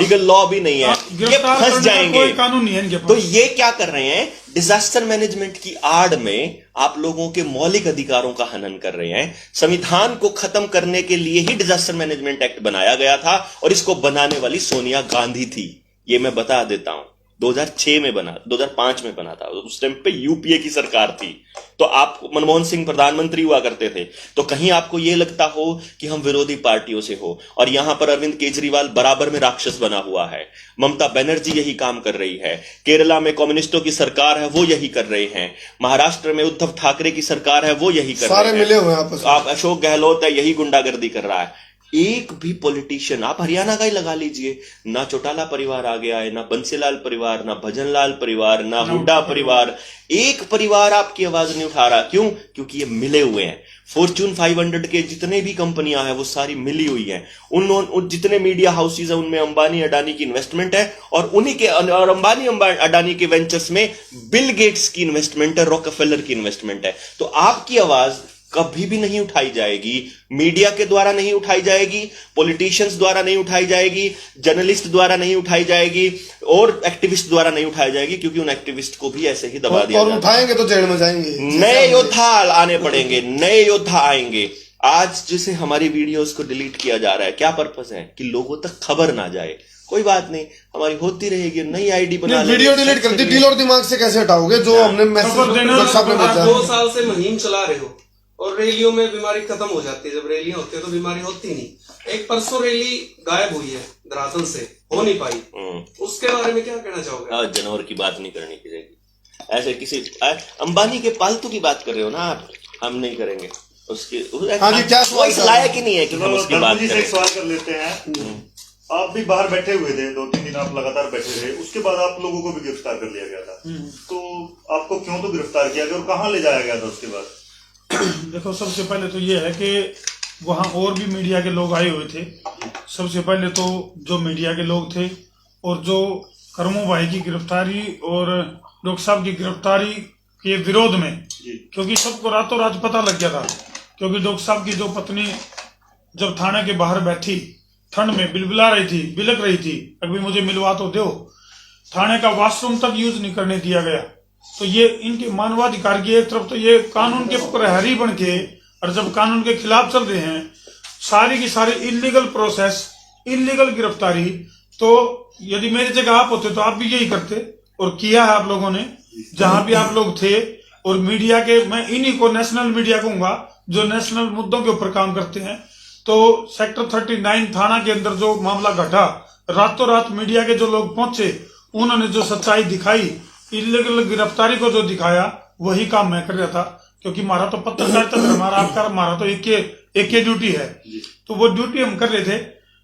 लीगल लॉ भी नहीं है, ये फंस जाएंगे। कानून नहीं है इनके पास। तो ये क्या कर रहे हैं, डिजास्टर मैनेजमेंट की आड़ में आप लोगों के मौलिक अधिकारों का हनन कर रहे हैं। संविधान को खत्म करने के लिए ही डिजास्टर मैनेजमेंट एक्ट बनाया गया था, और इसको बनाने वाली सोनिया गांधी थी, ये मैं बता देता हूं। 2006 में बना, 2005 में बना था, उस टाइम पे यूपीए की सरकार थी, तो आप मनमोहन सिंह प्रधानमंत्री हुआ करते थे। तो कहीं आपको यह लगता हो कि हम विरोधी पार्टियों से हो, और यहां पर अरविंद केजरीवाल बराबर में राक्षस बना हुआ है, ममता बनर्जी यही काम कर रही है, केरला में कम्युनिस्टों की सरकार है वो यही कर रहे हैं, महाराष्ट्र में उद्धव ठाकरे की सरकार है वो यही कर रहे हैं, मिले हुए आपस में। आप अशोक गहलोत है यही गुंडागर्दी कर रहा है। एक भी पॉलिटिशियन, आप हरियाणा का ही लगा लीजिए, ना चौटाला परिवार आ गया है, ना बंसीलाल परिवार, ना भजनलाल परिवार, ना हुड्डा परिवार, एक परिवार आपकी आवाज नहीं उठा रहा। क्यों? क्योंकि ये मिले हुए हैं। फॉर्च्यून 500 के जितने भी कंपनियां हैं वो सारी मिली हुई हैं। उन जितने मीडिया हाउसेज हैं उनमें अंबानी अडानी की इन्वेस्टमेंट है, और उन्हीं के और अंबानी अडानी के वेंचर्स में बिल गेट्स की इन्वेस्टमेंट है, रॉकफेलर की इन्वेस्टमेंट है। तो आपकी आवाज कभी भी नहीं उठाई जाएगी, मीडिया के द्वारा नहीं उठाई जाएगी, पॉलिटिशियंस द्वारा नहीं उठाई जाएगी, जर्नलिस्ट द्वारा नहीं उठाई जाएगी, और एक्टिविस्ट द्वारा नहीं उठाई जाएगी, क्योंकि उन एक्टिविस्ट को भी ऐसे ही दबा दिया और उठाएंगे तो जेल में जाएंगे। नए योद्धा आने पड़ेंगे, नए योद्धा आएंगे। आज जिसे हमारी वीडियोस को डिलीट किया जा रहा है, क्या पर्पस है? कि लोगों तक खबर ना जाए। कोई बात नहीं, हमारी होती रहेगी, नई आईडी बना लेंगे। वीडियो डिलीट कर दी, दिल और दिमाग से कैसे हटाओगे? जो हमने मैसेज 2 साल से मुहिम चला रहे हो, और रैलियों में बीमारी खत्म हो जाती है। जब रैलियां होती है तो बीमारी होती नहीं। एक परसों रैली गायब हुई है धरातल से, हो नहीं पाई, उसके बारे में क्या कहना चाहोगे? जानवर की बात नहीं करनी चाहिए। ऐसे किसी अंबानी के पालतू की बात कर रहे हो ना आप, हम नहीं करेंगे उसकी। क्या इस लायक ही नहीं है कि हम उसकी बात करें। एक सवाल कर लेते हैं। आप भी बाहर बैठे हुए थे, 2-3 दिन आप लगातार बैठे रहे, उसके बाद आप लोगों को भी गिरफ्तार कर लिया गया था, तो आपको क्यों तो गिरफ्तार किया गया और कहाँ ले जाया गया था उसके बाद? देखो, सबसे पहले तो ये है कि वहां और भी मीडिया के लोग आए हुए थे। सबसे पहले तो जो मीडिया के लोग थे, और जो करमू भाई की गिरफ्तारी और डॉक्टर साहब की गिरफ्तारी के विरोध में, क्योंकि सबको रातों रात पता लग गया था, क्योंकि डॉक्टर साहब की जो पत्नी जब थाने के बाहर बैठी, ठंड में बिलबिला रही थी, बिलक रही थी, अभी मुझे मिलवा तो दो, थाने का वॉशरूम तक यूज नहीं करने दिया गया। तो ये इनके मानवाधिकार की एक तरफ तो ये कानून के प्रहरी बन के, और जब कानून के खिलाफ चल रहे हैं, सारी की सारी इलीगल प्रोसेस, इलीगल गिरफ्तारी। तो यदि मेरी जगह आप होते तो आप भी यही करते, और किया है आप लोगों ने जहां भी आप लोग थे। और मीडिया के, मैं इन्हीं को नेशनल मीडिया कहूंगा जो नेशनल मुद्दों के ऊपर काम करते हैं। तो सेक्टर 39 थाना के अंदर जो मामला घटा, रातों रात मीडिया के जो लोग पहुंचे, उन्होंने जो सच्चाई दिखाई, इलीगल गिरफ्तारी को जो दिखाया, वही काम मैं कर रहा था। क्योंकि हमारा तो पत्रकारिता हमारा आपका हमारा तो एक ही ड्यूटी है, तो वो ड्यूटी हम कर रहे थे।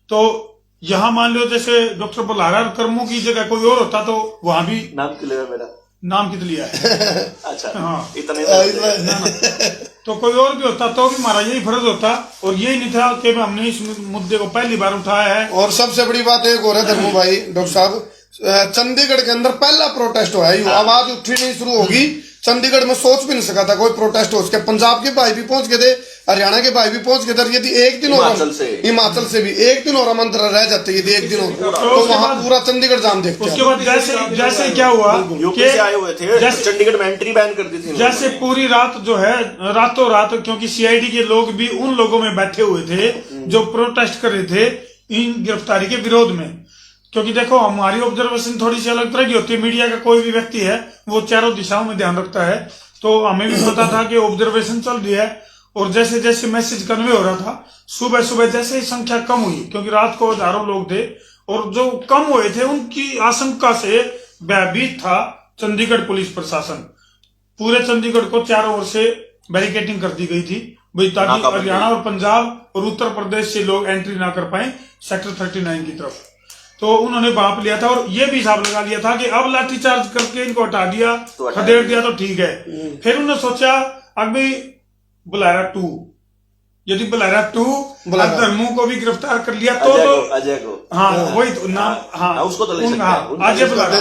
तो यहाँ मान लो जैसे डॉक्टर बुलारा कर्मों की जगह कोई और होता तो वहां भी नाम क्यों लिया मेरा? नाम कित लिया है? अच्छा, हाँ, इतने तो कोई और भी होता तो भी हमारा यही फर्ज होता, और यही नहीं था कि हमने इस मुद्दे को पहली बार उठाया है। और सबसे बड़ी बात एक और है धर्मू भाई, डॉक्टर साहब, चंडीगढ़ के अंदर पहला प्रोटेस्ट हुआ है, आवाज उठी नहीं शुरू होगी। चंडीगढ़ में सोच भी नहीं सका था कोई प्रोटेस्ट हो सके। पंजाब के भाई भी पहुंच गए थे, हरियाणा के भाई भी पहुंच गए थे। यदि एक दिन और हिमाचल से भी एक दिन और आमंत्रण रह जाते, यदि एक दिन और, तो वहां पूरा चंडीगढ़ जाम देखते। उसके बाद जैसे क्या हुआ, यूपी से आए हुए थे, चंडीगढ़ में एंट्री बैन कर दी थी। जैसे पूरी रात जो है, रातों रात, क्योंकि सीआईडी के लोग भी उन लोगों में बैठे हुए थे जो प्रोटेस्ट कर रहे थे इन गिरफ्तारी के विरोध में। क्योंकि देखो, हमारी ऑब्जर्वेशन थोड़ी सी अलग तरह की होती है। मीडिया का कोई भी व्यक्ति है वो चारों दिशाओं में ध्यान रखता है, तो हमें भी पता था कि ऑब्जर्वेशन चल रही है। और जैसे जैसे मैसेज कन्वे हो रहा था, सुबह सुबह जैसे ही संख्या कम हुई, क्योंकि रात को हजारों लोग थे, और जो कम हुए थे उनकी आशंका से भयभीत था चंडीगढ़ पुलिस प्रशासन। पूरे चंडीगढ़ को चारों ओर से बैरिकेडिंग कर दी गई थी भाई, ताकि हरियाणा और पंजाब और उत्तर प्रदेश से लोग एंट्री ना कर पाए सेक्टर 39 की तरफ। तो उन्होंने भाप लिया था और ये भी हिसाब लगा लिया था कि अब लाठीचार्ज करके इनको हटा दिया, खदेड़ दिया तो ठीक है। फिर उन्होंने सोचा अभी बुलारा 2, यदि बुलारा 2 धर्मों को भी गिरफ्तार कर लिया तो अजय को, हाँ वही तो नाम, हाँ उसको तो ले सकते हैं, अजय बुलारा,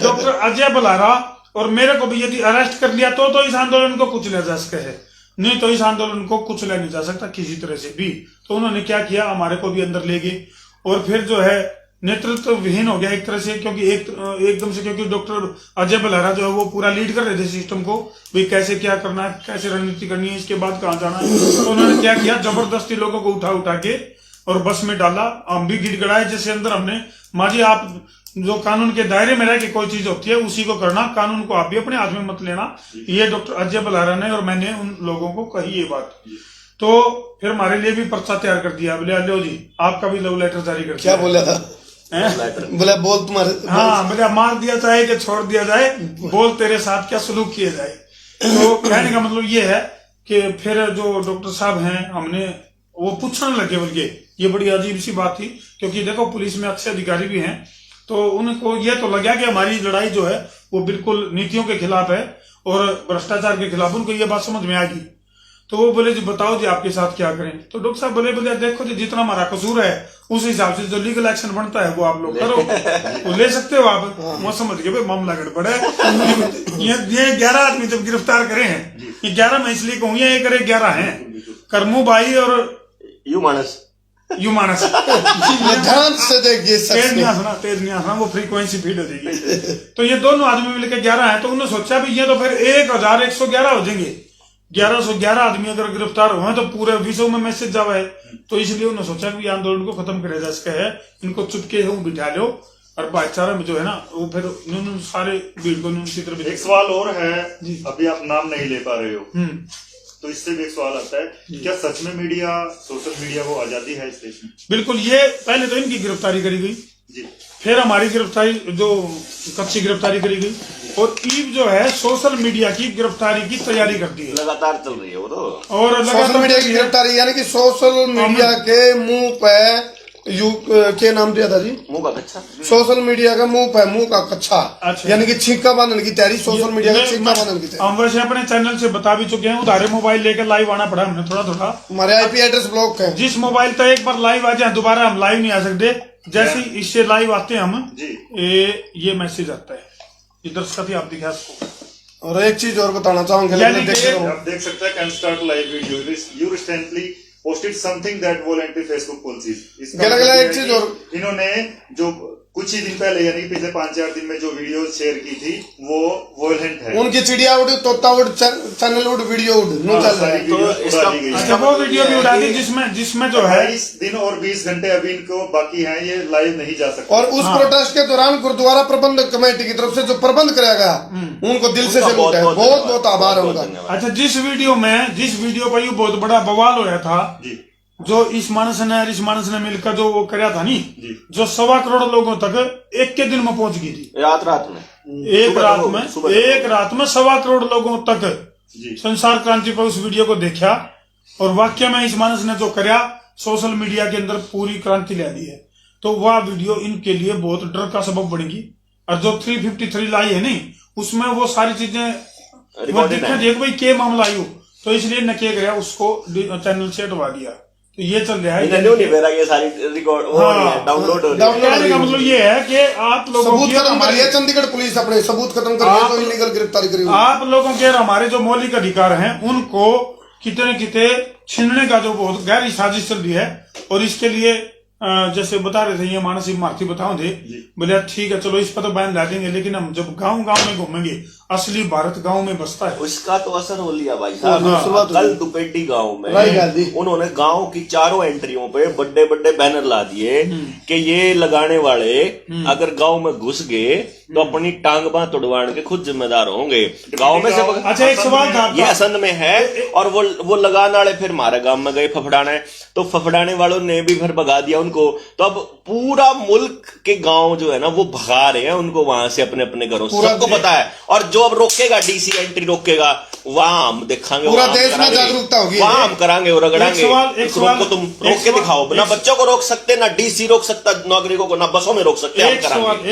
डॉक्टर अजय बुलारा और मेरे को भी यदि अरेस्ट कर लिया तो इस आंदोलन को कुचला जा सकता है, नहीं तो इस आंदोलन को कुचला नहीं जा सकता किसी तरह से भी। तो उन्होंने क्या किया, हमारे को भी अंदर ले गए और फिर जो है नेतृत्व विहीन हो गया एक तरह से, क्योंकि एकदम से, क्योंकि डॉक्टर अजय बलहारा जो है वो पूरा लीड कर रहे थे सिस्टम को, भाई कैसे क्या करना है, कैसे रणनीति करनी है, इसके बाद कहाँ जाना है। तो उन्होंने क्या किया, जबरदस्ती लोगों को उठा के और बस में डाला। हम भी गिड़गड़ाए जैसे अंदर हमने, माँ जी आप जो कानून के दायरे में रह के कोई चीज होती है उसी को करना, कानून को आप भी अपने हाथ में मत लेना। ये डॉक्टर अजय बलहारा ने और मैंने उन लोगों को कही ये बात। तो फिर हमारे लिए भी पर्चा तैयार कर दिया, बोले अलो जी आपका भी लव लेटर जारी कर। क्या बोला था, बोला बोल तुम्हारे, हाँ बोले मार दिया जाए कि छोड़ दिया जाए, बोल तेरे साथ क्या सलूक किया जाए। तो कहने का मतलब ये है कि फिर जो डॉक्टर साहब हैं हमने वो पूछने लगे, बल्कि ये बड़ी अजीब सी बात थी, क्योंकि देखो पुलिस में अच्छे अधिकारी भी हैं, तो उनको ये तो लगा कि हमारी लड़ाई जो है वो बिल्कुल नीतियों के खिलाफ है और भ्रष्टाचार के खिलाफ। उनको ये बात समझ में आ गई। तो वो बोले जी बताओ जी आपके साथ क्या करें। तो डॉक्टर साहब बोले देखो जी जितना हमारा कसूर है उस हिसाब से जो लीगल एक्शन बनता है वो आप लोग करो, वो ले सकते हो आप। वो समझ गए भाई मामला गड़बड़ है। ये 11 आदमी जब गिरफ्तार करे हैं, ये 11 मैं इसलिए कहूँ, ये 11 हैं, करमू भाई और यू मानस ध्यान से देखिए, तेज नहीं आसना वो फ्रीक्वेंसी फीड हो जाएगी। तो ये दोनों आदमी मिलकर 11 हैं। तो उन्होंने सोचा भी ये तो फिर 1111 हो जाएंगे, 1111 आदमी अगर गिरफ्तार हुए तो पूरे विश्व में मैसेज जावा है। तो इसलिए उन्होंने सोचा कि आंदोलन को खत्म करे जा सके है, इनको चुपके से बिठा लो और भाईचारा में जो है ना वो फिर उन्होंने सारे भीड़ को उनकी तरफ। एक सवाल और है, अभी आप नाम नहीं ले पा रहे हो तो इससे भी एक सवाल आता है, क्या सच में मीडिया, सोशल मीडिया को आजादी है इस देश में? बिल्कुल। ये पहले तो इनकी गिरफ्तारी करी गई जी, फिर हमारी गिरफ्तारी जो कच्ची गिरफ्तारी करी गई, और ईव जो है सोशल मीडिया की गिरफ्तारी की तैयारी करती है, लगातार चल रही है वो तो। और सोशल मीडिया की गिरफ्तारी यानी कि सोशल मीडिया के मुंह पे क्या नाम दिया था जी, मुंह का कच्चा, सोशल मीडिया का मुंह पे मुंह का कच्चा, अच्छा। यानी कि छींका बांधने की तैयारी, सोशल मीडिया का छींका बांधने की तैयारी। हम वैसे अपने चैनल से बता भी चुके हैं, उधारे मोबाइल लेकर लाइव आना पड़ा हमें थोड़ा। हमारे आईपी एड्रेस ब्लॉक है, जिस मोबाइल तो एक बार लाइव आ जाए दोबारा हम लाइव नहीं आ सकते। जैसे इससे लाइव आते हैं हम ये मैसेज आता है, इधर से आप दिखा इसको। और एक चीज और बताना चाहूंगा, आप देख सकते हैं can start live video, you recently posted something that voluntary Facebook policies। एक चीज और, इन्होंने जो कुछ ही दिन पहले यानी कि पिछले 5-4 दिन में जो वीडियो शेयर की थी वो वॉयलेंट है। उनकी चिड़िया उड़, तोता उड़, चैनल उड़, वीडियो उड़ नो चल रहा है। अच्छा वो वीडियो भी उड़ा दी जिसमें जो है 22 दिन और 20 घंटे अभी इनको बाकी हैं, ये लाइव नहीं जा सकते। और उस प्रोटेस्ट के दौरान गुरुद्वारा प्रबंधक कमेटी की तरफ से जो प्रबंध कराया गया उनको दिल से सैल्यूट है, बहुत बहुत आभार है उनका। अच्छा जिस वीडियो पर ये बहुत बड़ा बवाल हो रहा था, जो इस मानस ने मिलकर जो वो कराया था नी, जो 1.25 करोड़ लोगों तक एक के दिन में पहुंच गई थी, रात में एक रात में 1.25 करोड़ लोगों तक संसार क्रांति पर उस वीडियो को देखा। और वाकई में इस मानस ने जो कराया सोशल मीडिया के अंदर पूरी क्रांति ला दी है। तो वह वीडियो इनके लिए बहुत डर का सबब बनेगी। और जो 353 लाई है नहीं, उसमें वो सारी चीजें वो देखा देख भाई के मामला आई हो, तो इसलिए न किया गया, उसको चैनल से हटवा दिया। तो ये चल रहा है, ये सारी रिकॉर्ड डाउनलोड हो रही है। मतलब ये है कि आप लोगों सबूत खत्म कर रही है चंडीगढ़ पुलिस, अपने सबूत खत्म कर रही है, तो इलीगल गिरफ्तारी करी। आप लोगों के हमारे जो मौलिक अधिकार हैं उनको कितने छीनने का जो बहुत गहरी साजिश चल रही है। और इसके लिए जैसे बता रहे थे ये मानसिक मार्थी बताओ थे, बोले ठीक है चलो इस पर तो बैन ला देंगे, लेकिन हम जब गांव में घूमेंगे, असली भारत गांव में बसता है, उसका तो असर हो लिया भाई साहब। कल दुपेटी गांव में उन्होंने गांव की चारों एंट्रियों पे बड़े बड़े बैनर ला दिए कि ये लगाने वाले अगर गांव में घुस गए तो अपनी टांग बांह तोड़वाने के खुद जिम्मेदार होंगे। गांव में से अच्छा एक सवाल था, ये असंध में है। और वो लगाने वाले फिर हमारे गांव में गए फफड़ाने, तो फफड़ाने वालों ने भी फिर भगा दिया उनको। तो अब पूरा मुल्क के गांव जो है ना वो भगा रहे हैं उनको वहां से अपने अपने घरों, सबको पता है। और जो अब रोकेगा डीसी एंट्री रोकेगा, वहां हम देखेंगे, पूरा देश में जागरूकता होगी, वहां हम करांगे और रगड़ांगे। एक सवाल को तुम रोक के दिखाओ, ना बच्चों को रोक सकते, ना डीसी रोक सकता नागरिकों को, ना बसों में रोक सकते।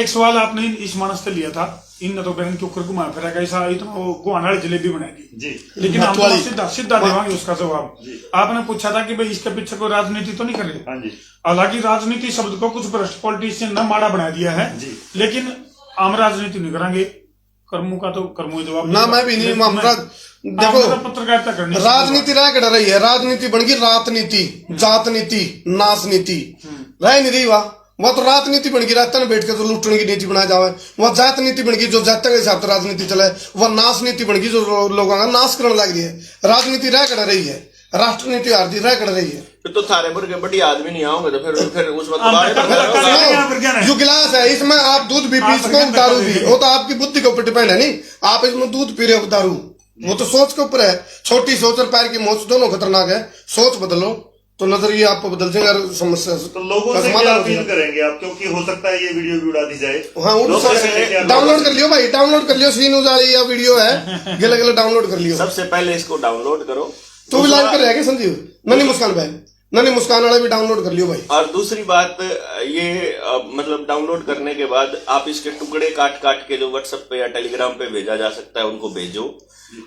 एक सवाल आपने इस मानस से लिया था, इन न तो बहन के ऊपर घुमा फिरा कैसा इतना वो गुहाना वाली जलेबी बनाएगी जी, लेकिन हम तो सीधा देवांगे उसका जवाब। आपने पूछा था कि भाई इसके पीछे कोई राजनीति तो नहीं कर रही। हाँ जी, हालांकि राजनीति शब्द को कुछ भ्रष्ट पॉलिटिशियन ने माड़ा बना दिया है जी, लेकिन हम राजनीति नहीं करेंगे, कर्मों का तो कर्मों ही जवाब ना, मैं भी नहीं। देखो, पत्रकारिता करनी, राजनीति रह कर रही है, राजनीति बन गई रात नीति, जात नीति, नाश नीति रह नहीं रही। वह तो राजनीति बन गई, रात में बैठ के जो लूटने की नीति बनाया जावे। वह जात नीति बन गई, जो जात के हिसाब से राजनीति चले। वह नाश नीति बन गई, जो लोगों का नाश करने लग रही है। राजनीति रह कर रही है, राष्ट्रनीति आरती रह कर रही है। तो थारे पर के बढ़िया आदमी नहीं आओगे तो फिर उस वक्त जो गिलास है इसमें आप दूध भी पी सको, दारू भी, वो तो आपकी बुद्धि के ऊपर डिपेंड है। नहीं, आप इसमें दूध पी रहे हो, दारू, वो तो सोच के ऊपर है। छोटी सोच और पैर की मोच दोनों खतरनाक है। सोच बदलो तो नजरिया आपको बदल जाएगा। समस्या तो लोगों से क्या अपील करेंगे आप, क्योंकि हो सकता है ये वीडियो भी उड़ा दी जाए। हाँ, डाउनलोड कर लियो भाई, डाउनलोड कर लियो, सीन उजा रही है वीडियो है, गले गले डाउनलोड कर लियो। सबसे पहले इसको डाउनलोड करो। तू भी लाइव कर रहा है क्या संजीव? ननी मुस्कान भाई, ननी मुस्कान वाला भी डाउनलोड कर लियो भाई। और दूसरी बात ये मतलब डाउनलोड करने के बाद आप इसके टुकड़े काट काट के जो व्हाट्सएप पे या टेलीग्राम पे भेजा जा सकता है उनको भेजो,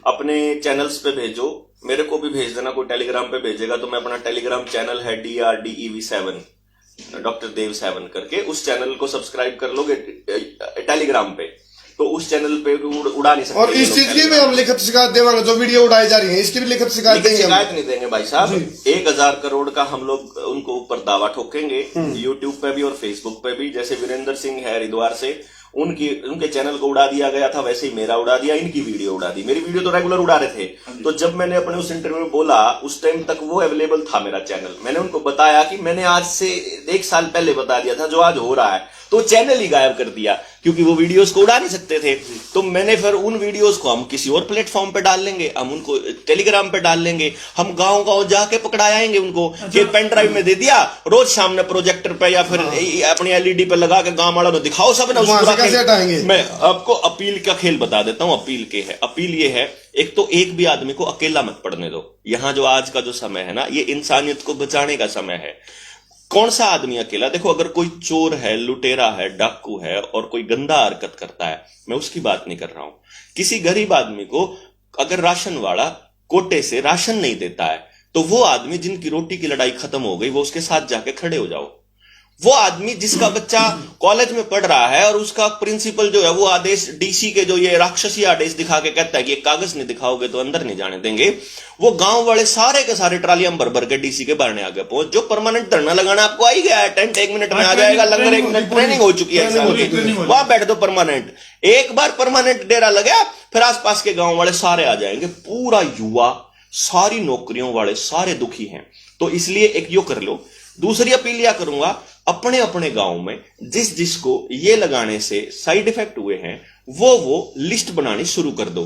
अपने चैनल्स पे भेजो, मेरे को भी भेज देना। कोई टेलीग्राम पे भेजेगा तो मैं अपना टेलीग्राम चैनल है DRDEV7 डॉक्टर देव 7 करके, उस चैनल को सब्सक्राइब कर लोगे टेलीग्राम पे, तो उस चैनल पे उड़ा नहीं सकते। और इस चीज की भी हम लिखित शिकायत देवांगे, जो वीडियो उड़ाई जा रही है इसकी भी लिखित शिकायत देंगे। शिकायत नहीं देंगे भाई साहब, 1000 करोड़ का हम लोग उनको ऊपर दावा ठोकेंगे यूट्यूब पे भी और फेसबुक पे भी। जैसे वीरेंद्र सिंह है हरिद्वार से, उनके चैनल को उड़ा दिया गया था, वैसे ही मेरा उड़ा दिया, इनकी वीडियो उड़ा दी। मेरी वीडियो तो रेगुलर उड़ा रहे थे। तो जब मैंने अपने उस इंटरव्यू में बोला, उस टाइम तक वो अवेलेबल था मेरा चैनल। मैंने उनको बताया कि मैंने आज से 1 साल पहले बता दिया था जो आज हो रहा है, तो चैनल ही गायब कर दिया क्योंकि वो वीडियोस को उड़ा नहीं सकते थे। तो मैंने फिर उन वीडियोस को हम किसी और प्लेटफॉर्म पे डाल लेंगे, हम उनको टेलीग्राम पे डाल लेंगे, हम गांव गांव जाके पकड़ा आएंगे उनको कि पेन ड्राइव में दे दिया, रोज सामने प्रोजेक्टर पे या फिर अपनी LED पे लगा के गांव वालों को दिखाओ सब ना। मैं आपको अपील का खेल बता देता हूं। अपील ये है, एक तो एक भी आदमी को अकेला मत पड़ने दो। यहां जो आज का जो समय है ना, ये इंसानियत को बचाने का समय है। कौन सा आदमी अकेला? देखो, अगर कोई चोर है, लुटेरा है, डाकू है और कोई गंदा हरकत करता है, मैं उसकी बात नहीं कर रहा हूं। किसी गरीब आदमी को अगर राशन वाला कोटे से राशन नहीं देता है, तो वो आदमी जिनकी रोटी की लड़ाई खत्म हो गई, वो उसके साथ जाके खड़े हो जाओ। वो आदमी जिसका बच्चा कॉलेज में पढ़ रहा है और उसका प्रिंसिपल जो है वो आदेश डीसी के जो ये राक्षसी आदेश दिखा के कहता है कि ये कागज नहीं दिखाओगे तो अंदर नहीं जाने देंगे, वो गांव वाले सारे के सारे ट्रालियां भर भर के डीसी के बारने आगे पहुंच। जो परमानेंट धरना लगाना आपको आ ही गया है, टेंट 1 मिनट में आ जाएगा, लंगर 1 मिनट, ट्रेनिंग हो चुकी है, वहां बैठ दो परमानेंट। एक बार परमानेंट डेरा लगा, फिर आसपास के गांव वाले सारे आ जाएंगे। पूरा युवा, सारी नौकरियों वाले सारे दुखी हैं। तो इसलिए एक यो कर लो। दूसरी अपील क्या करूंगा, अपने अपने गांव में जिस जिसको ये लगाने से साइड इफेक्ट हुए हैं, वो लिस्ट बनानी शुरू कर दो।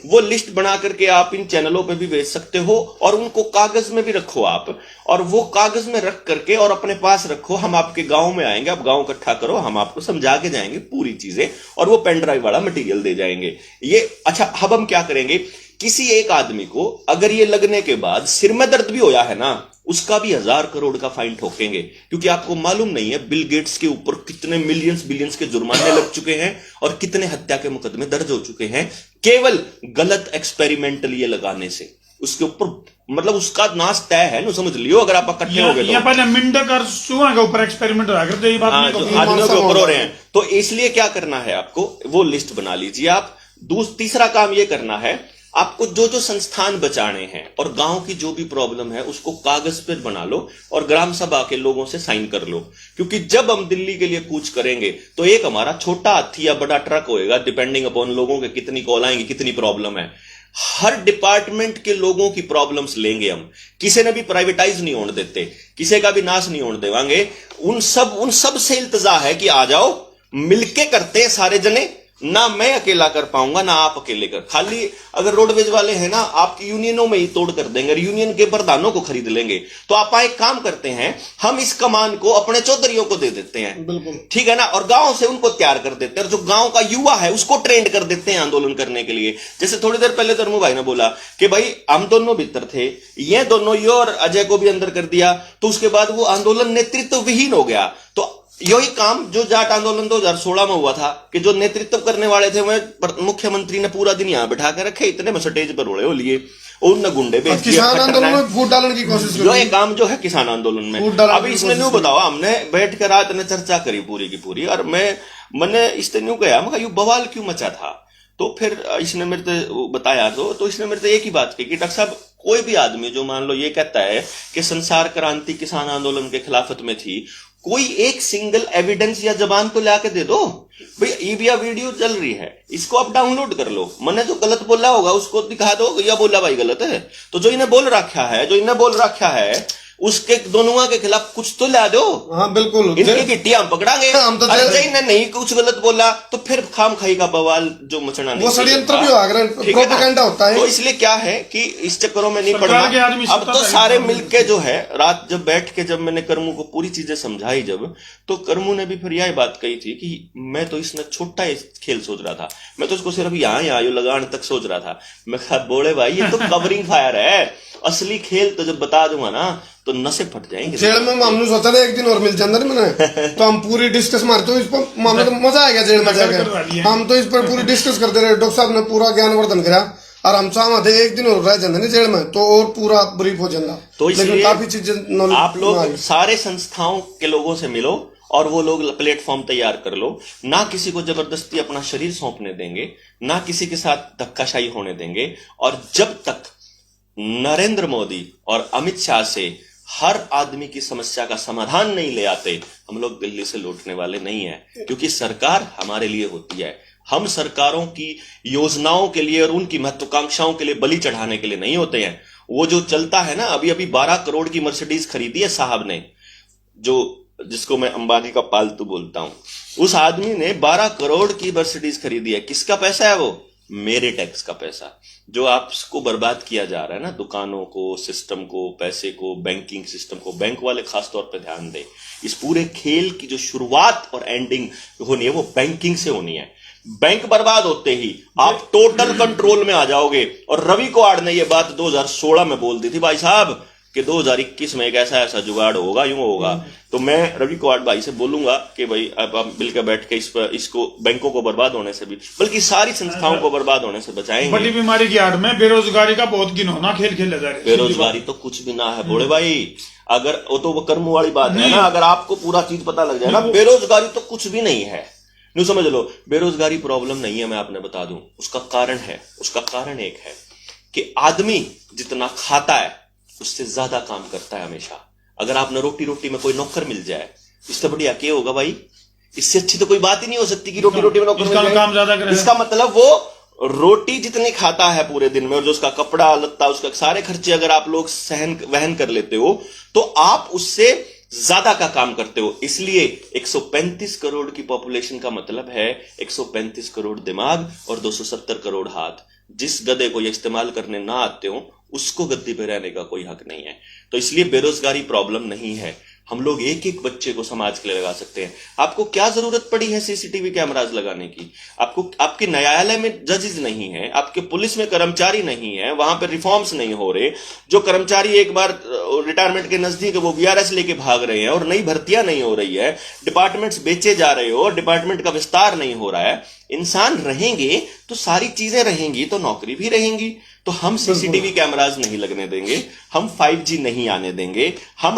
वो लिस्ट बना करके आप इन चैनलों पे भी भेज सकते हो और उनको कागज में भी रखो आप, और वो कागज में रख करके और अपने पास रखो। हम आपके गांव में आएंगे, आप गांव इकट्ठा करो, हम आपको समझा के जाएंगे पूरी चीजें, और वो पेन ड्राइव वाला मटेरियल दे जाएंगे। ये अच्छा, अब हम क्या करेंगे, किसी एक आदमी को अगर ये लगने के बाद सिर में दर्द भी होया है ना, उसका भी 1000 करोड़ का फाइन ठोकेंगे। क्योंकि आपको मालूम नहीं है बिल गेट्स के ऊपर कितने मिलियंस बिलियंस के जुर्माने लग चुके हैं और कितने हत्या के मुकदमे दर्ज हो चुके हैं केवल गलत एक्सपेरिमेंटल ये लगाने से। उसके ऊपर मतलब उसका नाश तय है ना, समझ लियो। अगर आप इकट्ठे हो गए तो पहले मिंडक और चूहा के ऊपर एक्सपेरिमेंट होया करते, ये बात नहीं तो आदमियों के ऊपर हो रहे हैं। तो इसलिए क्या करना है आपको, वो लिस्ट बना लीजिए आप। तीसरा काम ये करना है, आपको जो जो संस्थान बचाने हैं और गांव की जो भी प्रॉब्लम है उसको कागज पर बना लो और ग्राम सभा के लोगों से साइन कर लो। क्योंकि जब हम दिल्ली के लिए कूच करेंगे तो एक हमारा छोटा हाथी या बड़ा ट्रक होएगा, डिपेंडिंग अपॉन लोगों के कितनी कॉल आएंगी, कितनी प्रॉब्लम है। हर डिपार्टमेंट के लोगों की प्रॉब्लम्स लेंगे हम, किसी ने भी प्राइवेटाइज नहीं होने देते, किसी का भी नाश नहीं होने देवांगे। उन सब से इल्तजा है कि आ जाओ, मिलके करते हैं सारे जने, ना मैं अकेला कर पाऊंगा ना आप अकेले कर। खाली अगर रोडवेज वाले हैं ना, आपकी यूनियनों में ही तोड़ कर देंगे, यूनियन के प्रधानों को खरीद लेंगे। तो आप एक काम करते हैं, हम इस कमान को अपने चौधरियों को दे देते हैं, बिल्कुल ठीक है ना, और गांव से उनको तैयार कर देते हैं, और जो गांव का युवा है उसको ट्रेंड कर देते हैं आंदोलन करने के लिए। जैसे थोड़ी देर पहले धर्मू भाई ने बोला कि भाई हम दोनों भीतर थे, ये दोनों, ये और अजय को भी अंदर कर दिया, तो उसके बाद वो आंदोलन नेतृत्व विहीन हो गया। तो यही काम जो जाट आंदोलन 2016 में हुआ था कि जो नेतृत्व करने वाले थे वह मुख्यमंत्री ने पूरा दिन यहां बिठा के रखे, इतने में स्टेज पर उड़े हो लिए, उन गुंडे बेच दिए। किसान आंदोलन में फूट डालने की कोशिश जो ये काम जो है किसान आंदोलन में, अभी इसने न्यू बताओ, हमने बैठ कर रात ने चर्चा करी पूरी की पूरी, और मैंने इसने न्यू कहा, मैं यू बवाल क्यों मचा था। तो फिर इसने मेरे को बताया, तो इसने मेरे से एक ही बात कही कि डॉक्टर साहब, कोई भी आदमी जो मान लो ये कहता है कि संसार क्रांति किसान आंदोलन के खिलाफत में थी, कोई एक सिंगल एविडेंस या जबान तो लाके दे दो भाई। ईबिया वीडियो चल रही है, इसको आप डाउनलोड कर लो, मैंने जो गलत बोला होगा उसको दिखा दो, या बोला भाई गलत है, तो जो इन्हें बोल रखा है उसके दोनों के खिलाफ कुछ तो ला दो। हाँ बिल्कुल, इनकी गिट्टी हम पकड़ांगे। हम तो इन्हें नहीं कुछ गलत बोला तो फिर खाम खाई का बवाल जो मचना नहीं, वो षड्यंत्र भी प्रोपेगेंडा होता है। तो इसलिए क्या है कि इस चक्करों में नहीं पड़ना। अब तो सारे मिलके जो है, रात जब बैठ के जब मैंने कर्मू को पूरी चीजें समझाई जब, तो कर्मू ने भी फिर यही बात कही थी कि मैं तो इसमें छोटा खेल सोच रहा था, मैं तो इसको सिर्फ यहाँ लगान तक सोच रहा था। मैं कहा बोले भाई ये तो कवरिंग फायर है, असली खेल तो जब बता दूंगा ना तो नशे फट जाएंगे। जेल में हमने सोचा था एक दिन और मिल जाता मैंने, तो हम पूरी डिस्कस मारते हो इस पर, मामले तो मजा आएगा जेल में जाकर। हम तो इस पर पूरी डिस्कस करते रहे, डॉक्टर साहब ने पूरा ज्ञानवर्धन करा, और हम साथ एक दिन और रह जाते जेल में तो और पूरा ब्रीफ हो जाता। तो लेकिन काफी चीजें आप लोग सारे संस्थाओं के लोगों से मिलो और वो लोग प्लेटफॉर्म तैयार कर लो, ना किसी को जबरदस्ती अपना शरीर सौंपने देंगे, ना किसी के साथ धक्काशाही होने देंगे। और जब तक नरेंद्र मोदी और अमित शाह से हर आदमी की समस्या का समाधान नहीं ले आते, हम लोग दिल्ली से लौटने वाले नहीं है। क्योंकि सरकार हमारे लिए होती है, हम सरकारों की योजनाओं के लिए और उनकी महत्वाकांक्षाओं के लिए बलि चढ़ाने के लिए नहीं होते हैं। वो जो चलता है ना, अभी 12 करोड़ की मर्सिडीज खरीदी है साहब ने, जिसको मैं अंबानी का पालतू बोलता हूं, उस आदमी ने 12 करोड़ की मर्सिडीज खरीदी है। किसका पैसा है वो? मेरे टैक्स का पैसा, जो आपको बर्बाद किया जा रहा है ना, दुकानों को, सिस्टम को, पैसे को, बैंकिंग सिस्टम को। बैंक वाले खास तौर पे ध्यान दें, इस पूरे खेल की जो शुरुआत और एंडिंग होनी है वो बैंकिंग से होनी है। बैंक बर्बाद होते ही आप टोटल कंट्रोल में आ जाओगे। और रवि कुमार ने ये बात 2016 में बोल दी थी भाई साहब कि 2021 में एक ऐसा जुगाड़ होगा, यूं होगा। तो मैं रवि कुमार भाई से बोलूंगा कि भाई अब आप मिलकर बैठ के इसको बैंकों को बर्बाद होने से भी, बल्कि सारी संस्थाओं को बर्बाद होने से बचाएंगे। बड़ी बीमारी की आड़ में बेरोजगारी का बहुत घिनौना खेल खेला जा रहा है। बेरोजगारी तो कुछ भी ना है बोले भाई, अगर वो तो वो कर्म वाली बात है ना, अगर आपको पूरा चीज पता लग जाए ना, बेरोजगारी तो कुछ भी नहीं है। न्यू समझ लो, बेरोजगारी प्रॉब्लम नहीं है, मैं आपने बता दूं उसका कारण है। उसका कारण एक है कि आदमी जितना खाता है उससे ज्यादा काम करता है हमेशा। अगर आपने रोटी में कोई नौकर मिल जाए, इससे बढ़िया क्या होगा भाई? इससे अच्छी तो कोई बात ही नहीं हो सकती कि रोटी में नौकर मिल जाए। काम ज्यादा करे। इसका मतलब वो रोटी जितनी खाता है पूरे दिन में, और जो उसका कपड़ा लत्ता, उसका सारे खर्चे अगर आप लोग वहन कर लेते हो, तो आप उससे ज्यादा का काम करते हो। इसलिए 135 करोड़ की पॉपुलेशन का मतलब है 135 करोड़ दिमाग और 270 करोड़ हाथ। जिस गधे को ये इस्तेमाल करने ना आते हो उसको गद्दी पे रहने का कोई हक नहीं है। तो इसलिए बेरोजगारी प्रॉब्लम नहीं है। हम लोग एक एक बच्चे को समाज के लिए लगा सकते हैं। आपको क्या जरूरत पड़ी है सीसीटीवी कैमरास लगाने की? आपके न्यायालय में जजेस नहीं है, आपके पुलिस में कर्मचारी नहीं है, वहां पर रिफॉर्म्स नहीं हो रहे। जो कर्मचारी एक बार रिटायरमेंट के नजदीक है वो वीआरएस लेके भाग रहे हैं, और नई भर्तियां नहीं हो रही है, डिपार्टमेंट्स बेचे जा रहे हो, डिपार्टमेंट का विस्तार नहीं हो रहा है। इंसान रहेंगे तो सारी चीजें रहेंगी, तो नौकरी भी रहेंगी। तो हम सीसीटीवी कैमरास नहीं लगने देंगे, हम 5G नहीं आने देंगे, हम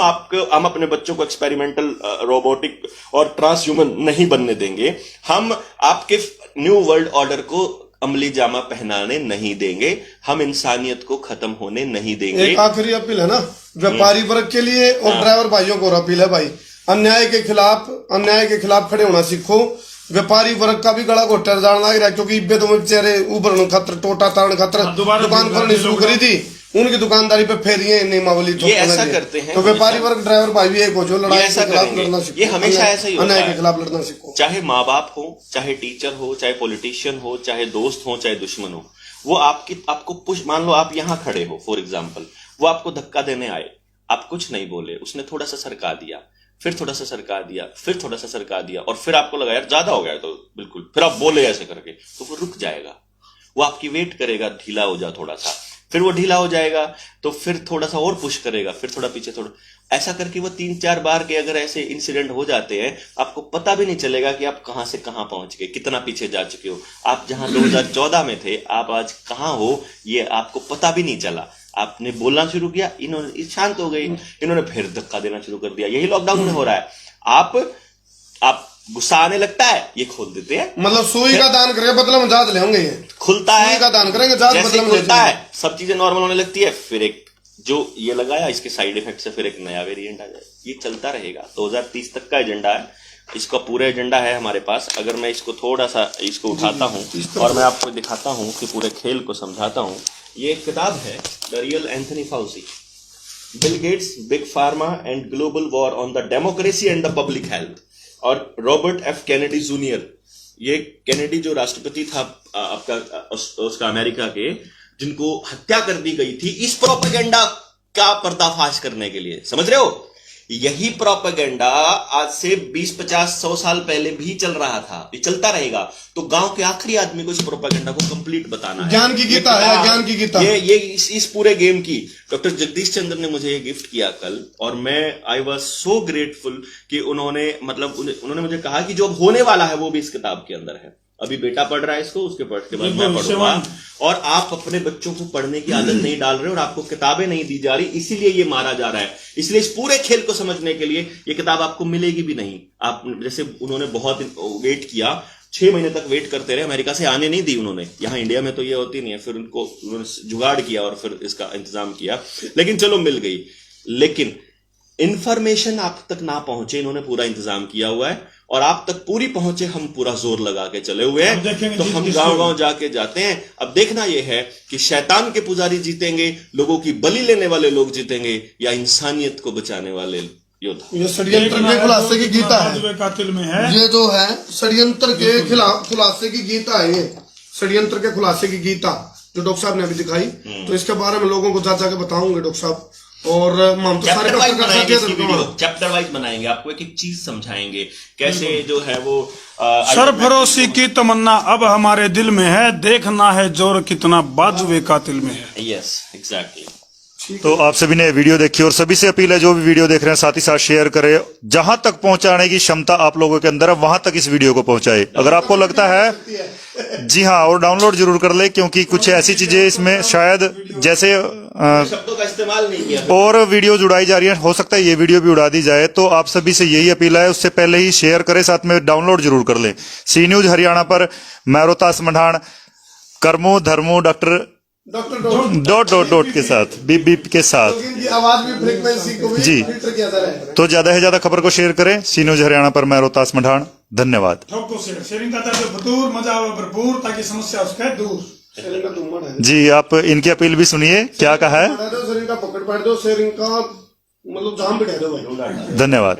अपने बच्चों को एक्सपेरिमेंटल रोबोटिक और ट्रांसह्यूमन नहीं बनने देंगे, हम आपके न्यू वर्ल्ड ऑर्डर को अमली जामा पहनाने नहीं देंगे, हम इंसानियत को खत्म होने नहीं देंगे। एक आखिरी अपील है ना व्यापारी वर्ग के लिए और ड्राइवर भाइयों को अपील है भाई, अन्याय के खिलाफ खड़े होना सीखो। व्यापारी वर्ग का भी गला घोटा जाना लग रहा है, क्योंकि इब्बे तो बेचारे उभरण खतर टोटा तारण खतर दुकान खोलनी शुरू करी थी, उनकी दुकानदारी पे फिर ये नियमावली ये ऐसा करते हैं तो व्यापारी वर्ग ड्राइवर भाई भी एक हो जो लड़ाई ऐसा के खिलाफ करेंगे। लड़ना सीखो, ये हमेशा ऐसा ही होता अन्याय है। के खिलाफ लड़ना सीखो। चाहे माँ बाप हो, चाहे टीचर हो, चाहे पॉलिटिशियन हो, चाहे दोस्त हो, चाहे दुश्मन हो, वो आपको पुश, मान लो आप यहाँ खड़े हो फॉर एग्जाम्पल, वो आपको धक्का देने आए, आप कुछ नहीं बोले, उसने थोड़ा सा सरका दिया, फिर थोड़ा सा सरका दिया, फिर थोड़ा सा सरका दिया, और फिर आपको लगा यार ज्यादा हो गया तो बिल्कुल, फिर आप बोले ऐसे करके, तो वो रुक जाएगा, वो आपकी वेट करेगा, ढीला हो जा थोड़ा सा, फिर वो ढीला हो जाएगा तो फिर थोड़ा सा और पुश करेगा, फिर थोड़ा पीछे, थोड़ा ऐसा करके वो 3-4 बार के अगर ऐसे इंसिडेंट हो जाते हैं, आपको पता भी नहीं चलेगा कि आप कहां से कहां पहुंच गए, कितना पीछे जा चुके हो। आप जहां 2014 में थे, आप आज कहां हो ये आपको पता भी नहीं चला। आपने बोलना शुरू किया, इन्होंने शांत हो गई, इन्होंने फिर धक्का देना शुरू कर दिया। यही लॉकडाउन में हो रहा है। आप गुस्सा आने लगता है, ये खोल देते हैं, मतलब सुई का दान करेंगे बदले में जात ले होंगे, ये खुलता है, सुई का दान करेंगे जात जैसे बदले में खुलता ले है, सब चीजें नॉर्मल होने लगती है, फिर एक जो ये लगाया इसके साइड इफेक्ट से फिर एक नया वेरिएंट आ जाए। ये चलता रहेगा। 2030 तक का एजेंडा है, इसका पूरा एजेंडा है हमारे पास। अगर मैं इसको थोड़ा सा इसको उठाता हूं और मैं आपको दिखाता हूं कि पूरे खेल को समझाता हूं। ये एक किताब है, the real Anthony Fauci, Bill Gates, big pharma and global war on the democracy and the public health, और रॉबर्ट एफ कैनेडी जूनियर। ये कैनेडी जो राष्ट्रपति था आपका उसका अमेरिका के, जिनको हत्या कर दी गई थी इस प्रोपेगेंडा का पर्दाफाश करने के लिए, समझ रहे हो? यही प्रोपेगेंडा आज से 20-50-100 साल पहले भी चल रहा था, ये चलता रहेगा। तो गांव के आखिरी आदमी को इस प्रोपेगेंडा को कंप्लीट बताना है। ज्ञान की गीता है, ज्ञान की गीता। ये इस पूरे गेम की डॉक्टर जगदीश चंद्र ने मुझे ये गिफ्ट किया कल, और मैं आई वॉज सो ग्रेटफुल कि उन्होंने मुझे कहा कि जो अब होने वाला है वो भी इस किताब के अंदर है। अभी बेटा पढ़ रहा है इसको, उसके पढ़ के बाद मैं पढ़ूंगा। और आप अपने बच्चों को पढ़ने की आदत नहीं डाल रहे और आपको किताबें नहीं दी जा रही, इसीलिए ये मारा जा रहा है। इसलिए इस पूरे खेल को समझने के लिए ये किताब आपको मिलेगी भी नहीं। आप जैसे उन्होंने बहुत वेट किया, 6 महीने तक वेट करते रहे, अमेरिका से आने नहीं दी उन्होंने। यहाँ इंडिया में तो ये होती नहीं है। फिर उन्होंने जुगाड़ किया और फिर इसका इंतजाम किया, लेकिन चलो मिल गई। लेकिन इंफॉर्मेशन आप तक ना पहुंचे, इन्होंने पूरा इंतजाम किया हुआ है, और आप तक पूरी पहुंचे, हम पूरा जोर लगा के चले हुए हैं। तो हम गांव-गांव जाके जाते हैं। अब देखना यह है कि शैतान के पुजारी जीतेंगे, लोगों की बलि लेने वाले लोग जीतेंगे, या इंसानियत को बचाने वाले योद्धा। ये षड्यंत्र के खुलासे की गीता है, कातिल में है। ये जो है षड्यंत्र के खिलाफ खुलासे की गीता है, ये षड्यंत्र के खुलासे की गीता जो डॉक्टर साहब ने अभी दिखाई। तो इसके बारे में लोगों को जा के बताऊंगे डॉक्टर साहब। और हम तो सारे चैप्टर वाइज बनाएंगे, आपको एक एक चीज समझाएंगे कैसे जो है वो सरफरोशी की तमन्ना अब हमारे दिल में है, देखना है जोर कितना बाजुए कातिल में है। Yes exactly. तो आप सभी ने वीडियो देखी, और सभी से अपील है जो भी वीडियो देख रहे हैं साथ ही साथ शेयर करें। जहां तक पहुंचाने की क्षमता आप लोगों के अंदर है वहां तक इस वीडियो को पहुंचाए। अगर आपको लगता है, जी हाँ, और डाउनलोड जरूर कर ले, क्योंकि कुछ ऐसी चीजें इसमें शायद जैसे शब्दों का इस्तेमाल नहीं किया और वीडियो उड़ाई जा रही है, हो सकता है ये वीडियो भी उड़ा दी जाए। तो आप सभी से यही अपील है, उससे पहले ही शेयर करें, साथ में डाउनलोड जरूर कर लें। सी न्यूज हरियाणा पर मैं रोहतास मढ़ाण, कर्मो धर्मो डॉक्टर डॉट के साथ, बीप बीप के साथ, इनकी आवाज भी फ्रीक्वेंसी को भी जी। फिल्टर किया जा रहा है। तो ज्यादा से ज्यादा खबर को शेयर करें। सी न्यूज हरियाणा पर मैं रोहतास मढ़ाण, धन्यवाद। शेयरिंग करता है भरपूर, मजा आवे भरपूर, ताकि समस्या उसके दूर। शेयरिंग का तुम है जी, आप इनकी अपील भी सुनिए, क्या कहा है। शेयरिंग का पकड़ पड़ दो, शेयरिंग का मतलब जाम बिठा दो भाई। धन्यवाद।